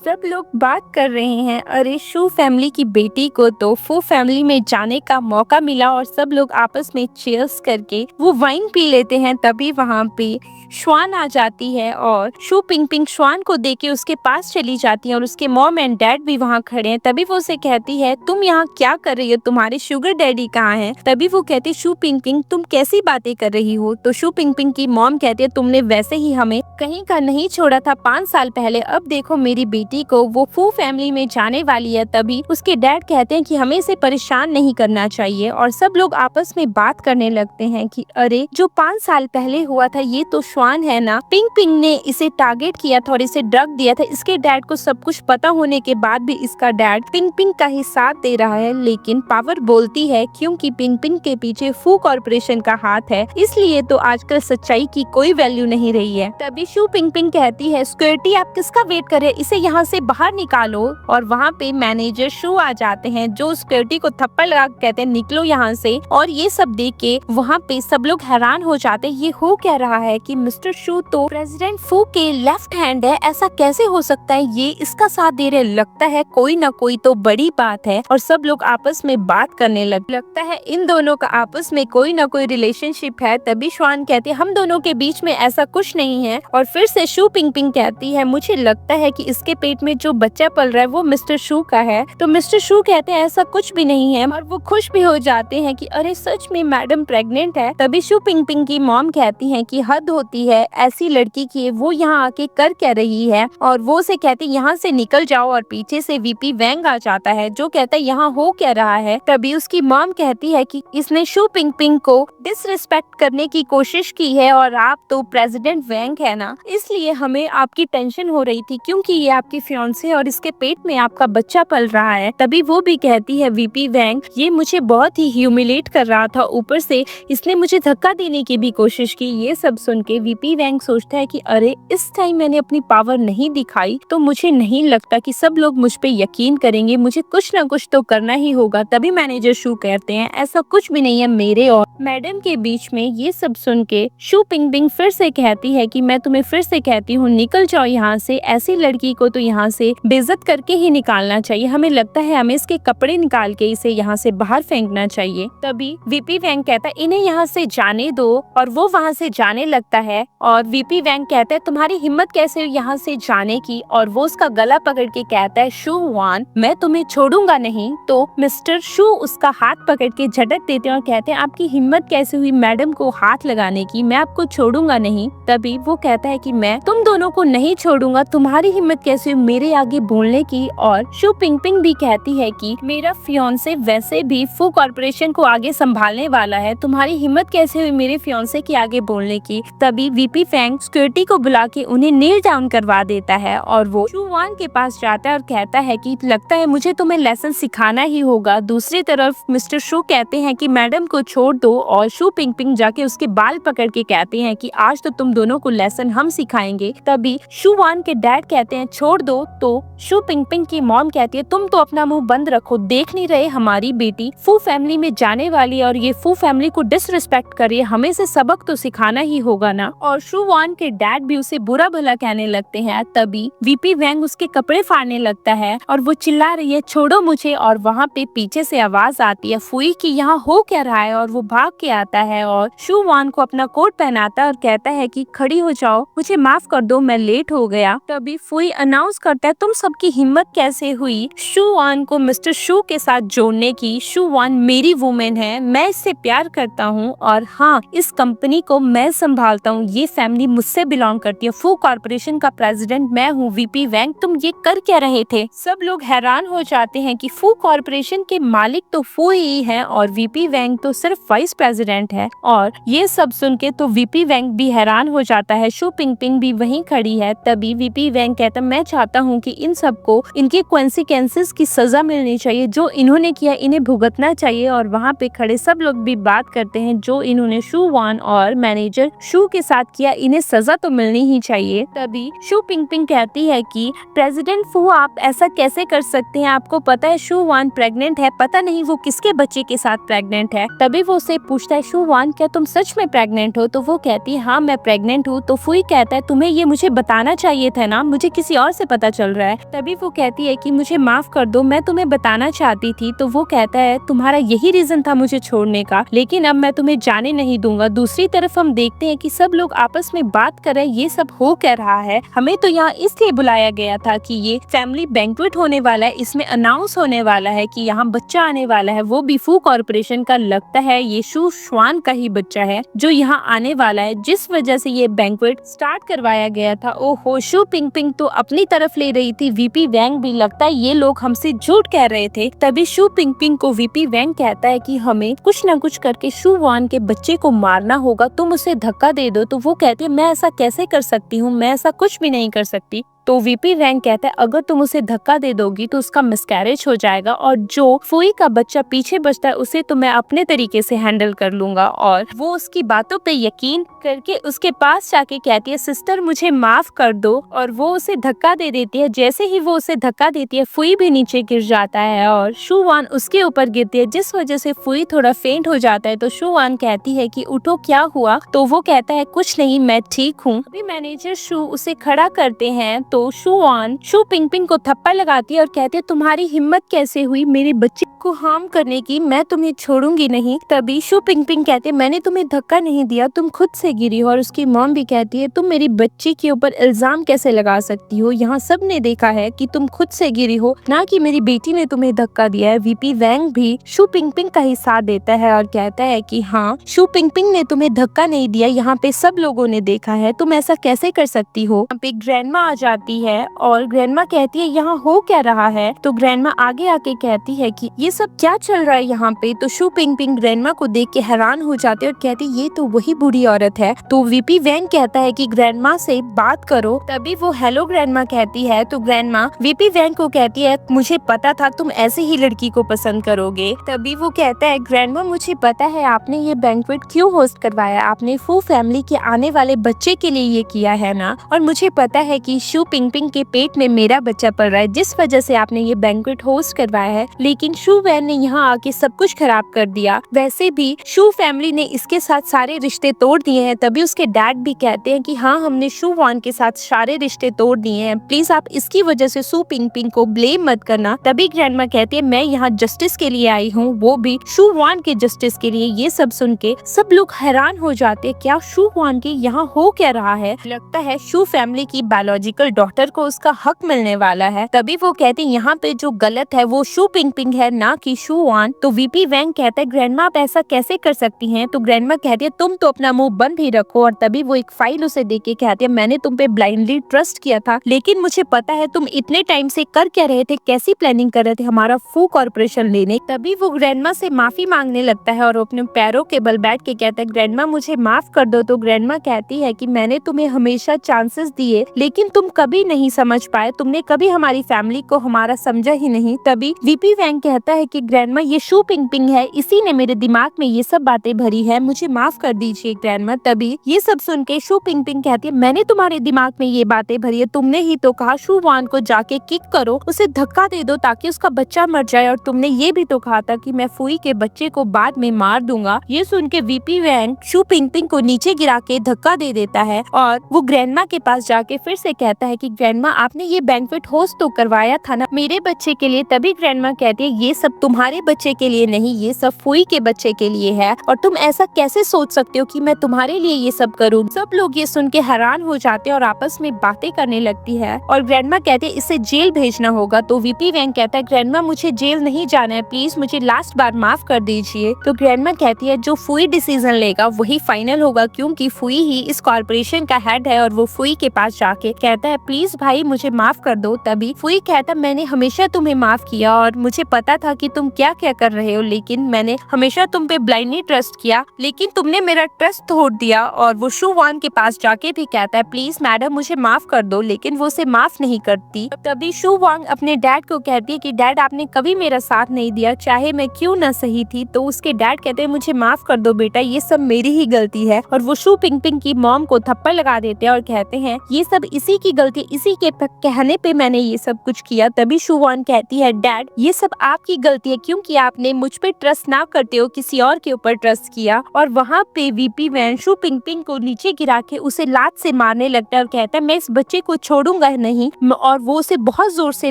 सब लोग बात कर रहे हैं अरे शू फैमिली की बेटी को तो फू फैमिली में जाने का मौका मिला, और सब लोग आपस में चीयर्स करके वो वाइन पी लेते हैं। तभी वहाँ पे श्वान आ जाती है और शू पिंगपिंग श्वान को देके उसके पास चली जाती है और उसके मॉम एंड डैड भी वहाँ खड़े हैं। तभी वो उसे कहती है तुम यहाँ क्या कर रही हो, तुम्हारे शुगर डैडी कहाँ हैं? तभी वो कहती शू पिंगपिंग तुम कैसी बातें कर रही हो? तो शू पिंगपिंग की मॉम कहती है तुमने वैसे ही हमें कहीं का नहीं छोड़ा था 5 साल पहले, अब देखो मेरी बेटी को वो फू फैमिली में जाने वाली है। तभी उसके डैड कहते हैं कि हमें इसे परेशान नहीं करना चाहिए, और सब लोग आपस में बात करने लगते हैं कि अरे जो 5 साल पहले हुआ था ये तो श्वान है ना, पिंगपिंग ने इसे टारगेट किया था और इसे ड्रग दिया था। इसके डैड को सब कुछ पता होने के बाद भी इसका डैड पिंगपिंग का ही साथ दे रहा है, लेकिन पावर बोलती है क्योंकि पिंगपिंग के पीछे फू कॉर्पोरेशन का हाथ है, इसलिए तो आजकल सच्चाई की कोई वैल्यू नहीं रही है। तभी शू पिंगपिंग कहती है सिक्योरिटी आप किसका वेट कर रहे हैं, इसे यहाँ से बाहर निकालो। और वहाँ पे मैनेजर शू आ जाते हैं जो सिक्योरिटी को थप्पड़ लगा कहते हैं निकलो यहाँ से। और ये सब देख के वहाँ पे सब लोग हैरान हो जाते हैं, ये हो क्या रहा है कि मिस्टर शू तो प्रेसिडेंट फू के लेफ्ट हैंड है, ऐसा कैसे हो सकता है, ये इसका साथ दे रहे, लगता है कोई ना कोई तो बड़ी बात है। और सब लोग आपस में बात करने लगता है इन दोनों का आपस में कोई ना कोई रिलेशनशिप है। तभी श्वान कहते हैं हम दोनों के बीच में ऐसा कुछ नहीं है। और फिर से शू पिंगपिंग कहती है मुझे लगता है कि इसके पेट में जो बच्चा पल रहा है वो मिस्टर शू का है। तो मिस्टर शू कहते हैं ऐसा कुछ भी नहीं है, और वो खुश भी हो जाते हैं कि अरे सच में मैडम प्रेग्नेंट है। तभी शू पिंगपिंग की मॉम कहती है कि हद होती है ऐसी लड़की की, वो यहाँ आके कर क्या रही है, और वो से कहती है यहाँ से निकल जाओ। और पीछे से वीपी वैंग आ जाता है जो कहता है यहाँ हो क्या रहा है। तभी उसकी मॉम कहती है कि इसने शू पिंगपिंग को डिसरिस्पेक्ट करने की कोशिश की है, और आप तो प्रेसिडेंट वैंग है ना, इसलिए हमें आपकी टेंशन हो रही थी क्योंकि ये आपकी फियांसे और इसके पेट में आपका बच्चा पल रहा है। तभी वो भी कहती है वीपी वैंग ये मुझे बहुत ही ह्यूमिलेट कर रहा था, ऊपर से इसने मुझे धक्का देने की भी कोशिश की। ये सब सुन के वीपी वैंग सोचता है कि अरे इस टाइम मैंने अपनी पावर नहीं दिखाई तो मुझे नहीं लगता कि सब लोग मुझ पे यकीन करेंगे, मुझे कुछ ना कुछ तो करना ही होगा। तभी मैनेजर शू कहते हैं ऐसा कुछ भी नहीं है मेरे और मैडम के बीच में। ये सब सुन के शू पिंगपिंग फिर से कहती है कि मैं तुम्हें फिर से कहती हूँ निकल जाओ यहाँ से, ऐसी लड़की को तो यहाँ से बेइज्जत करके ही निकालना चाहिए, हमें लगता है हमें इसके कपड़े निकाल के इसे यहाँ से बाहर फेंकना चाहिए। तभी वीपी वैंग कहता है इन्हें यहाँ से जाने दो, और वो वहाँ से जाने लगता है। है और वीपी वैंग कहता है तुम्हारी हिम्मत कैसे हुई यहाँ से जाने की, और वो उसका गला पकड़ के कहता है शू वान मैं तुम्हें छोड़ूंगा नहीं। तो मिस्टर शू उसका हाथ पकड़ के झटक देते हैं और कहते हैं आपकी हिम्मत कैसे हुई मैडम को हाथ लगाने की, मैं आपको छोड़ूंगा नहीं। तभी वो कहता है कि मैं तुम दोनों को नहीं छोड़ूंगा, तुम्हारी हिम्मत कैसे हुई मेरे आगे बोलने की। और शू पिंगपिंग भी कहती है कि मेरा फियांसे वैसे भी फू कॉर्पोरेशन को आगे संभालने वाला है, तुम्हारी हिम्मत कैसे हुई मेरे फियांसे के आगे बोलने की। तभी वीपी फैंग सिक्योरिटी को बुला के उन्हें नील डाउन करवा देता है और वो शू वान के पास जाता है और कहता है कि लगता है मुझे तुम्हें लेसन सिखाना ही होगा। दूसरी तरफ मिस्टर शू कहते हैं कि मैडम को छोड़ दो और शू पिंगपिंग जाके उसके बाल पकड़ के कहते हैं कि आज तो तुम दोनों को लेसन हम सिखाएंगे। तभी शू वान के डैड कहते हैं छोड़ दो, तो शू पिंगपिंग की मॉम कहती है तुम तो अपना मुंह बंद रखो, देख नहीं रहे हमारी बेटी फू फैमिली में जाने वाली है और ये फू फैमिली को डिसरिस्पेक्ट कर रही है, हमें से सबक तो सिखाना ही होगा ना। और शू वान के डैड भी उसे बुरा भला कहने लगते हैं। तभी वीपी वैंग उसके कपड़े फाड़ने लगता है और वो चिल्ला रही है छोड़ो मुझे, और वहाँ पे पीछे से आवाज आती है फुई की यहाँ हो क्या रहा है, और वो भाग के आता है और शू वान को अपना कोट पहनाता है और कहता है कि खड़ी हो जाओ, मुझे माफ कर दो मैं लेट हो गया। तभी फुई अनाउंस करता है तुम सबकी हिम्मत कैसे हुई शू वान को मिस्टर शू के साथ जोड़ने की, शू वान मेरी वुमेन है, मैं इससे प्यार करता हूँ और हाँ इस कंपनी को मैं संभालता हूँ, ये फैमिली मुझसे बिलोंग करती है, फू कॉर्पोरेशन का प्रेसिडेंट मैं हूँ। वीपी वैंग तुम ये कर क्या रहे थे। सब लोग हैरान हो जाते हैं कि फू कॉर्पोरेशन के मालिक तो फू ही है और वीपी वैंग तो सिर्फ वाइस प्रेसिडेंट है। और ये सब सुन के तो वीपी वैंग भी हैरान हो जाता है, शू पिंगपिंग भी वहीं खड़ी है। तभी वीपी वैंग कहता मैं चाहता हूँ कि इन सबको इनके कॉन्सिक्वेंसेस की सजा मिलनी चाहिए, जो इन्होंने किया इन्हें भुगतना चाहिए। और वहाँ पे खड़े सब लोग भी बात करते हैं जो इन्होंने शू वान और मैनेजर शू के साथ किया इन्हें सजा तो मिलनी ही चाहिए। तभी शू पिंगपिंग कहती है कि प्रेसिडेंट फू आप ऐसा कैसे कर सकते हैं, आपको पता है शू वान प्रेग्नेंट है, पता नहीं वो किसके बच्चे के साथ प्रेग्नेंट है। तभी वो उसे पूछता है शू वान क्या तुम सच में प्रेग्नेंट हो, तो वो कहती है हाँ मैं प्रेग्नेंट हूँ। तो फुई कहता है तुम्हें ये मुझे बताना चाहिए था ना, मुझे किसी और से पता चल रहा है। तभी वो कहती है कि मुझे माफ कर दो, मैं तुम्हें बताना चाहती थी। तो वो कहता है तुम्हारा यही रीजन था मुझे छोड़ने का, लेकिन अब मैं तुम्हें जाने नहीं दूंगा। दूसरी तरफ हम देखते हैं कि सब लोग आपस में बात कर रहे हैं ये सब हो क्या रहा है, हमें तो यहाँ इसलिए बुलाया गया था कि ये फैमिली बैंक्वेट होने वाला है, इसमें अनाउंस होने वाला है कि यहाँ बच्चा आने वाला है, वो भी फू कॉर्पोरेशन का, लगता है ये शू श्वान का ही बच्चा है जो यहाँ आने वाला है, जिस वजह से ये बैंक्वेट स्टार्ट करवाया गया था। ओहो शू पिंगपिंग तो अपनी तरफ ले रही थी, वीपी वैंग भी लगता है ये लोग हमसे झूठ कह रहे थे। तभी शू पिंगपिंग को वीपी वैंग कहता है कि हमें कुछ न कुछ करके शू वान के बच्चे को मारना होगा, तुम उसे धक्का दे दो। तो वो कहती है मैं ऐसा कैसे कर सकती हूँ, मैं ऐसा कुछ भी नहीं कर सकती। तो वीपी वैंग कहता है अगर तुम उसे धक्का दे दोगी तो उसका मिसकैरेज हो जाएगा और जो फुई का बच्चा पीछे बचता है उसे तो मैं अपने तरीके से हैंडल कर लूंगा। और वो उसकी बातों पे यकीन करके उसके पास जाके कहती है सिस्टर मुझे माफ कर दो, और वो उसे धक्का दे देती है। जैसे ही वो उसे धक्का देती है फुई भी नीचे गिर जाता है और शू वान उसके ऊपर गिरती है, जिस वजह से फुई थोड़ा फेंट हो जाता है। तो शू वान कहती है कि उठो क्या हुआ, तो वो कहता है कुछ नहीं मैं ठीक हूँ। अभी मैनेजर शू उसे खड़ा करते हैं तो शू वान शू पिंगपिंग को थप्पड़ लगाती है और कहती है तुम्हारी हिम्मत कैसे हुई मेरे बच्चे को हार्म करने की, मैं तुम्हें छोड़ूंगी नहीं। तभी शू पिंगपिंग कहते मैंने तुम्हें धक्का नहीं दिया, तुम खुद से गिरी हो। और उसकी मॉम भी कहती है तुम मेरी बच्ची के ऊपर इल्जाम कैसे लगा सकती हो, यहाँ सब ने देखा है कि तुम खुद से गिरी हो, ना कि मेरी बेटी ने तुम्हें धक्का दिया है। वीपी वैंग भी शू पिंगपिंग का ही साथ देता है और कहता है कि हाँ शू पिंगपिंग ने तुम्हें धक्का नहीं दिया, यहाँ पे सब लोगों ने देखा है, तुम ऐसा कैसे कर सकती हो। यहाँ पे ग्रैंडमा आ जाती है और ग्रैंडमा कहती है यहाँ हो क्या रहा है। तो ग्रैंडमा आगे आके कहती है कि ये सब क्या चल रहा है यहाँ पे। तो शू पिंगपिंग ग्रैंडमा को देख के हैरान हो जाते और कहती ये तो वही बूढ़ी औरत है। तो वीपी वैंग कहता है कि ग्रैंडमा से बात करो। तभी वो हेलो ग्रैंडमा कहती है। तो ग्रैंडमा वीपी वैंग को कहती है मुझे पता था तुम ऐसे ही लड़की को पसंद करोगे। तभी वो कहता है ग्रैंडमा मुझे पता है आपने ये बैंक्वेट क्यों होस्ट करवाया, आपने फू फैमिली के आने वाले बच्चे के लिए ये किया है ना, और मुझे पता है कि शू पिंगपिंग के पेट में मेरा बच्चा पल रहा है जिस वजह से आपने ये बैंक्वेट होस्ट करवाया है। लेकिन शू शू वैन ने यहाँ आके सब कुछ खराब कर दिया। वैसे भी शू फैमिली ने इसके साथ सारे रिश्ते तोड़ दिए हैं। तभी उसके डैड भी कहते हैं कि हाँ, हमने शू वान के साथ सारे रिश्ते तोड़ दिए हैं, प्लीज आप इसकी वजह से शू पिंग को ब्लेम मत करना। तभी ग्रैंडमा कहती है मैं यहाँ जस्टिस के लिए आई हूँ, वो भी शू वान के जस्टिस के लिए। ये सब सुन के सब लोग हैरान हो जाते हैं, क्या शू वान के यहाँ हो क्या रहा है। लगता है शू फैमिली की बायोलॉजिकल डॉटर को उसका हक मिलने वाला है। तभी वो कहते हैं यहाँ पे जो गलत है वो शू पिंग है, ना कि शू वान। तो वीपी वैंग कहता है ग्रैंडमा आप ऐसा कैसे कर सकती हैं। तो ग्रैंडमा कहती है तुम तो अपना मुंह बंद ही रखो। और तभी वो एक फाइल उसे देके कहती है मैंने तुम पे ब्लाइंडली ट्रस्ट किया था, लेकिन मुझे पता है तुम इतने टाइम से कर क्या रहे थे, कैसी प्लानिंग कर रहे थे हमारा फू कॉर्पोरेशन लेने। तभी वो ग्रैंडमा से माफी मांगने लगता है और अपने पैरों के बल बैठ के कहता है ग्रैंडमा मुझे माफ कर दो। तो ग्रैंडमा कहती है कि मैंने तुम्हें हमेशा चांसेस दिए, लेकिन तुम कभी नहीं समझ पाए, तुमने कभी हमारी फैमिली को हमारा समझा ही नहीं। तभी वीपी वैंग कहता है कि ग्रैंडमा ये शू पिंग है, इसी ने मेरे दिमाग में ये सब बातें भरी है, मुझे माफ कर दीजिए ग्रैंडमा। तभी ये सब सुन के शू पिंग कहती है मैंने तुम्हारे दिमाग में ये बातें भरी है, तुमने ही तो कहा शू वान को जाके किक करो, उसे धक्का दे दो ताकि उसका बच्चा मर जाए, और तुमने ये भी तो कहा था कि मैं फुई के बच्चे को बाद में मार दूंगा। ये सुन के वीपी वैंग शू पिंग को नीचे गिरा के धक्का दे देता है और वो ग्रैंडमा के पास जाके फिर से कहता है कि ग्रैंडमा आपने ये बैंक्वेट होस्ट तो करवाया था ना मेरे बच्चे के लिए। तभी ग्रैंडमा कहती है ये सब तुम्हारे बच्चे के लिए नहीं, ये सब फुई के बच्चे के लिए है, और तुम ऐसा कैसे सोच सकते हो कि मैं तुम्हारे लिए ये सब करूँ। सब लोग ये सुन के हैरान हो जाते हैं और आपस में बातें करने लगती है। और ग्रैंडमा कहते हैं इसे जेल भेजना होगा। तो वीपी वैंग कहता है ग्रैंडमा मुझे जेल नहीं जाना है, प्लीज मुझे लास्ट बार माफ कर दीजिए। तो ग्रैंडमा कहती है जो फुई डिसीजन लेगा वही फाइनल होगा, क्योंकि फुई ही इस कॉर्पोरेशन का हेड है। और वो फुई के पास जाके कहता है प्लीज भाई मुझे माफ कर दो। तभी फुई कहता मैंने हमेशा तुम्हें माफ किया और मुझे पता था कि तुम क्या क्या कर रहे हो, लेकिन मैंने हमेशा तुम पे ब्लाइंडली ट्रस्ट किया, लेकिन तुमने मेरा ट्रस्ट तोड़ दिया। और वो शू वान के पास जाके भी कहता है प्लीज मैडम मुझे माफ कर दो, लेकिन वो उसे माफ नहीं करती। तभी शू वांग अपने डैड को कहती है कि डैड आपने कभी मेरा साथ नहीं दिया, चाहे मैं क्यों ना सही थी। तो उसके डैड कहते हैं मुझे माफ कर दो बेटा, ये सब मेरी ही गलती है। और वो शू पिंग की मॉम को थप्पड़ लगा देते हैं और कहते हैं ये सब इसी की गलती, इसी के कहने पे मैंने ये सब कुछ किया। तभी शू वान कहती है डैड ये सब आपकी गलती है, क्योंकि आपने मुझ पे ट्रस्ट ना करते हो किसी और के ऊपर ट्रस्ट किया। और वहाँ पे वीपी वैन शू पिंग को नीचे गिरा के उसे लात से मारने लगता है और कहता है मैं इस बच्चे को छोड़ूंगा नहीं। और वो उसे बहुत जोर से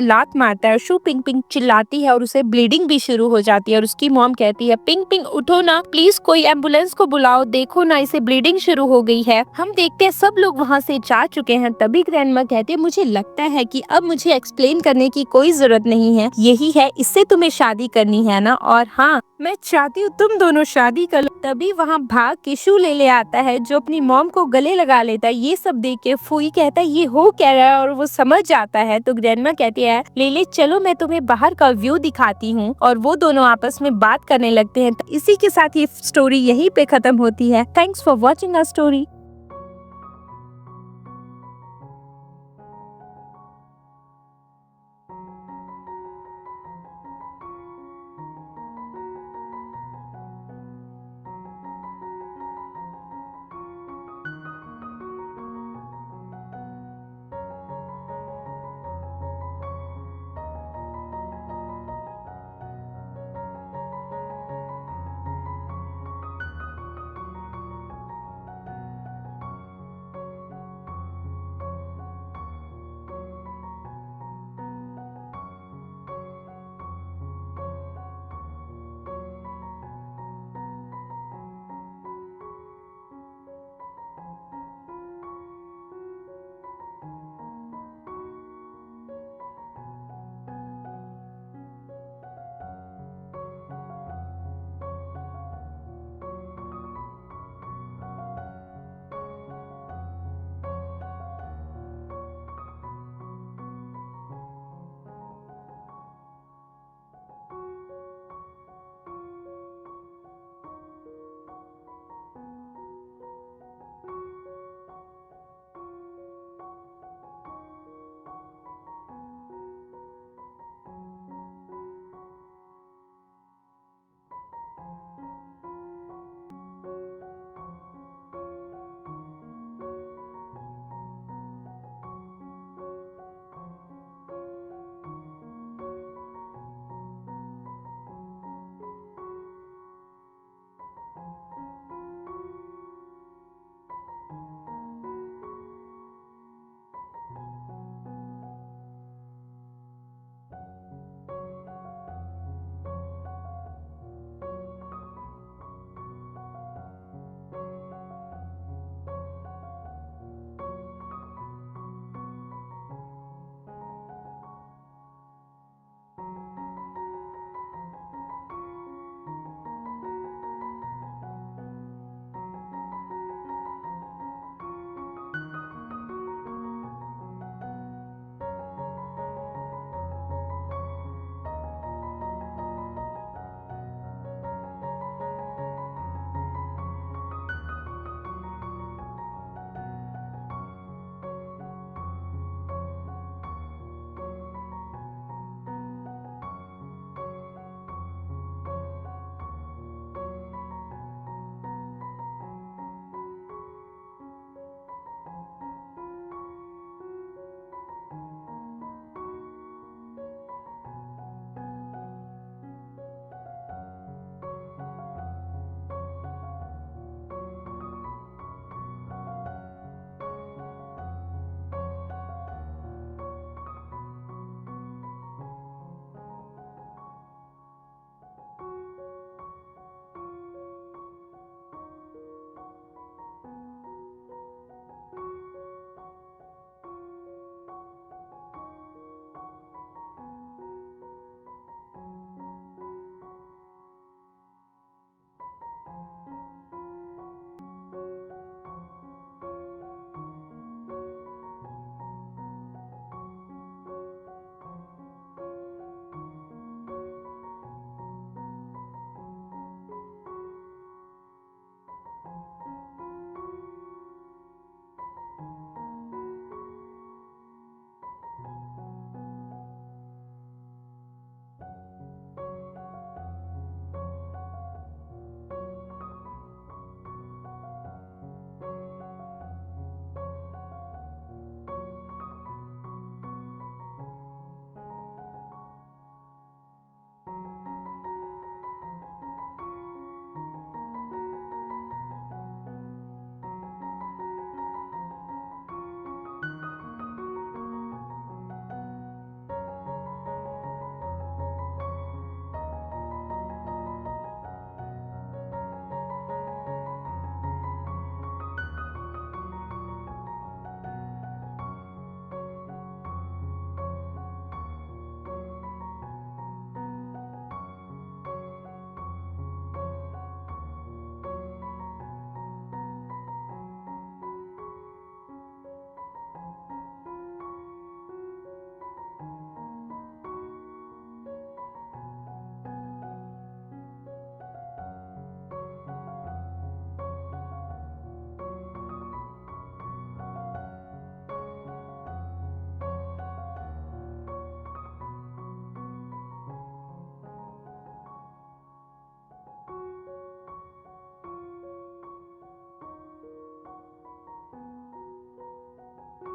लात मारता है। शू पिंग चिल्लाती है और उसे ब्लीडिंग भी शुरू हो जाती है। और उसकी मॉम कहती है पिंग उठो ना प्लीज, कोई एम्बुलेंस को बुलाओ, देखो ना इसे ब्लीडिंग शुरू हो गई है। हम देखते हैं सब लोग वहाँ से जा चुके हैं। तभी ग्रैंडमा कहती है मुझे लगता है कि अब मुझे एक्सप्लेन करने की कोई जरूरत नहीं है, यही है इससे तुम्हें शादी करनी है ना, और हाँ मैं चाहती हूँ तुम दोनों शादी कर लो। तभी वहाँ भाग के शू ले आता है जो अपनी मॉम को गले लगा लेता है। ये सब देख के फुई कहता है ये हो क्या रहा है, और वो समझ जाता है। तो ग्रैंडमा कहती है ले चलो मैं तुम्हें बाहर का व्यू दिखाती हूँ। और वो दोनों आपस में बात करने लगते हैं। तो इसी के साथ ये स्टोरी यहीं पे खत्म होती है। Thanks for watching our story.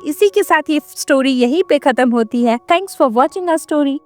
इसी के साथ ये स्टोरी यहीं पे खत्म होती है। Thanks for watching our story.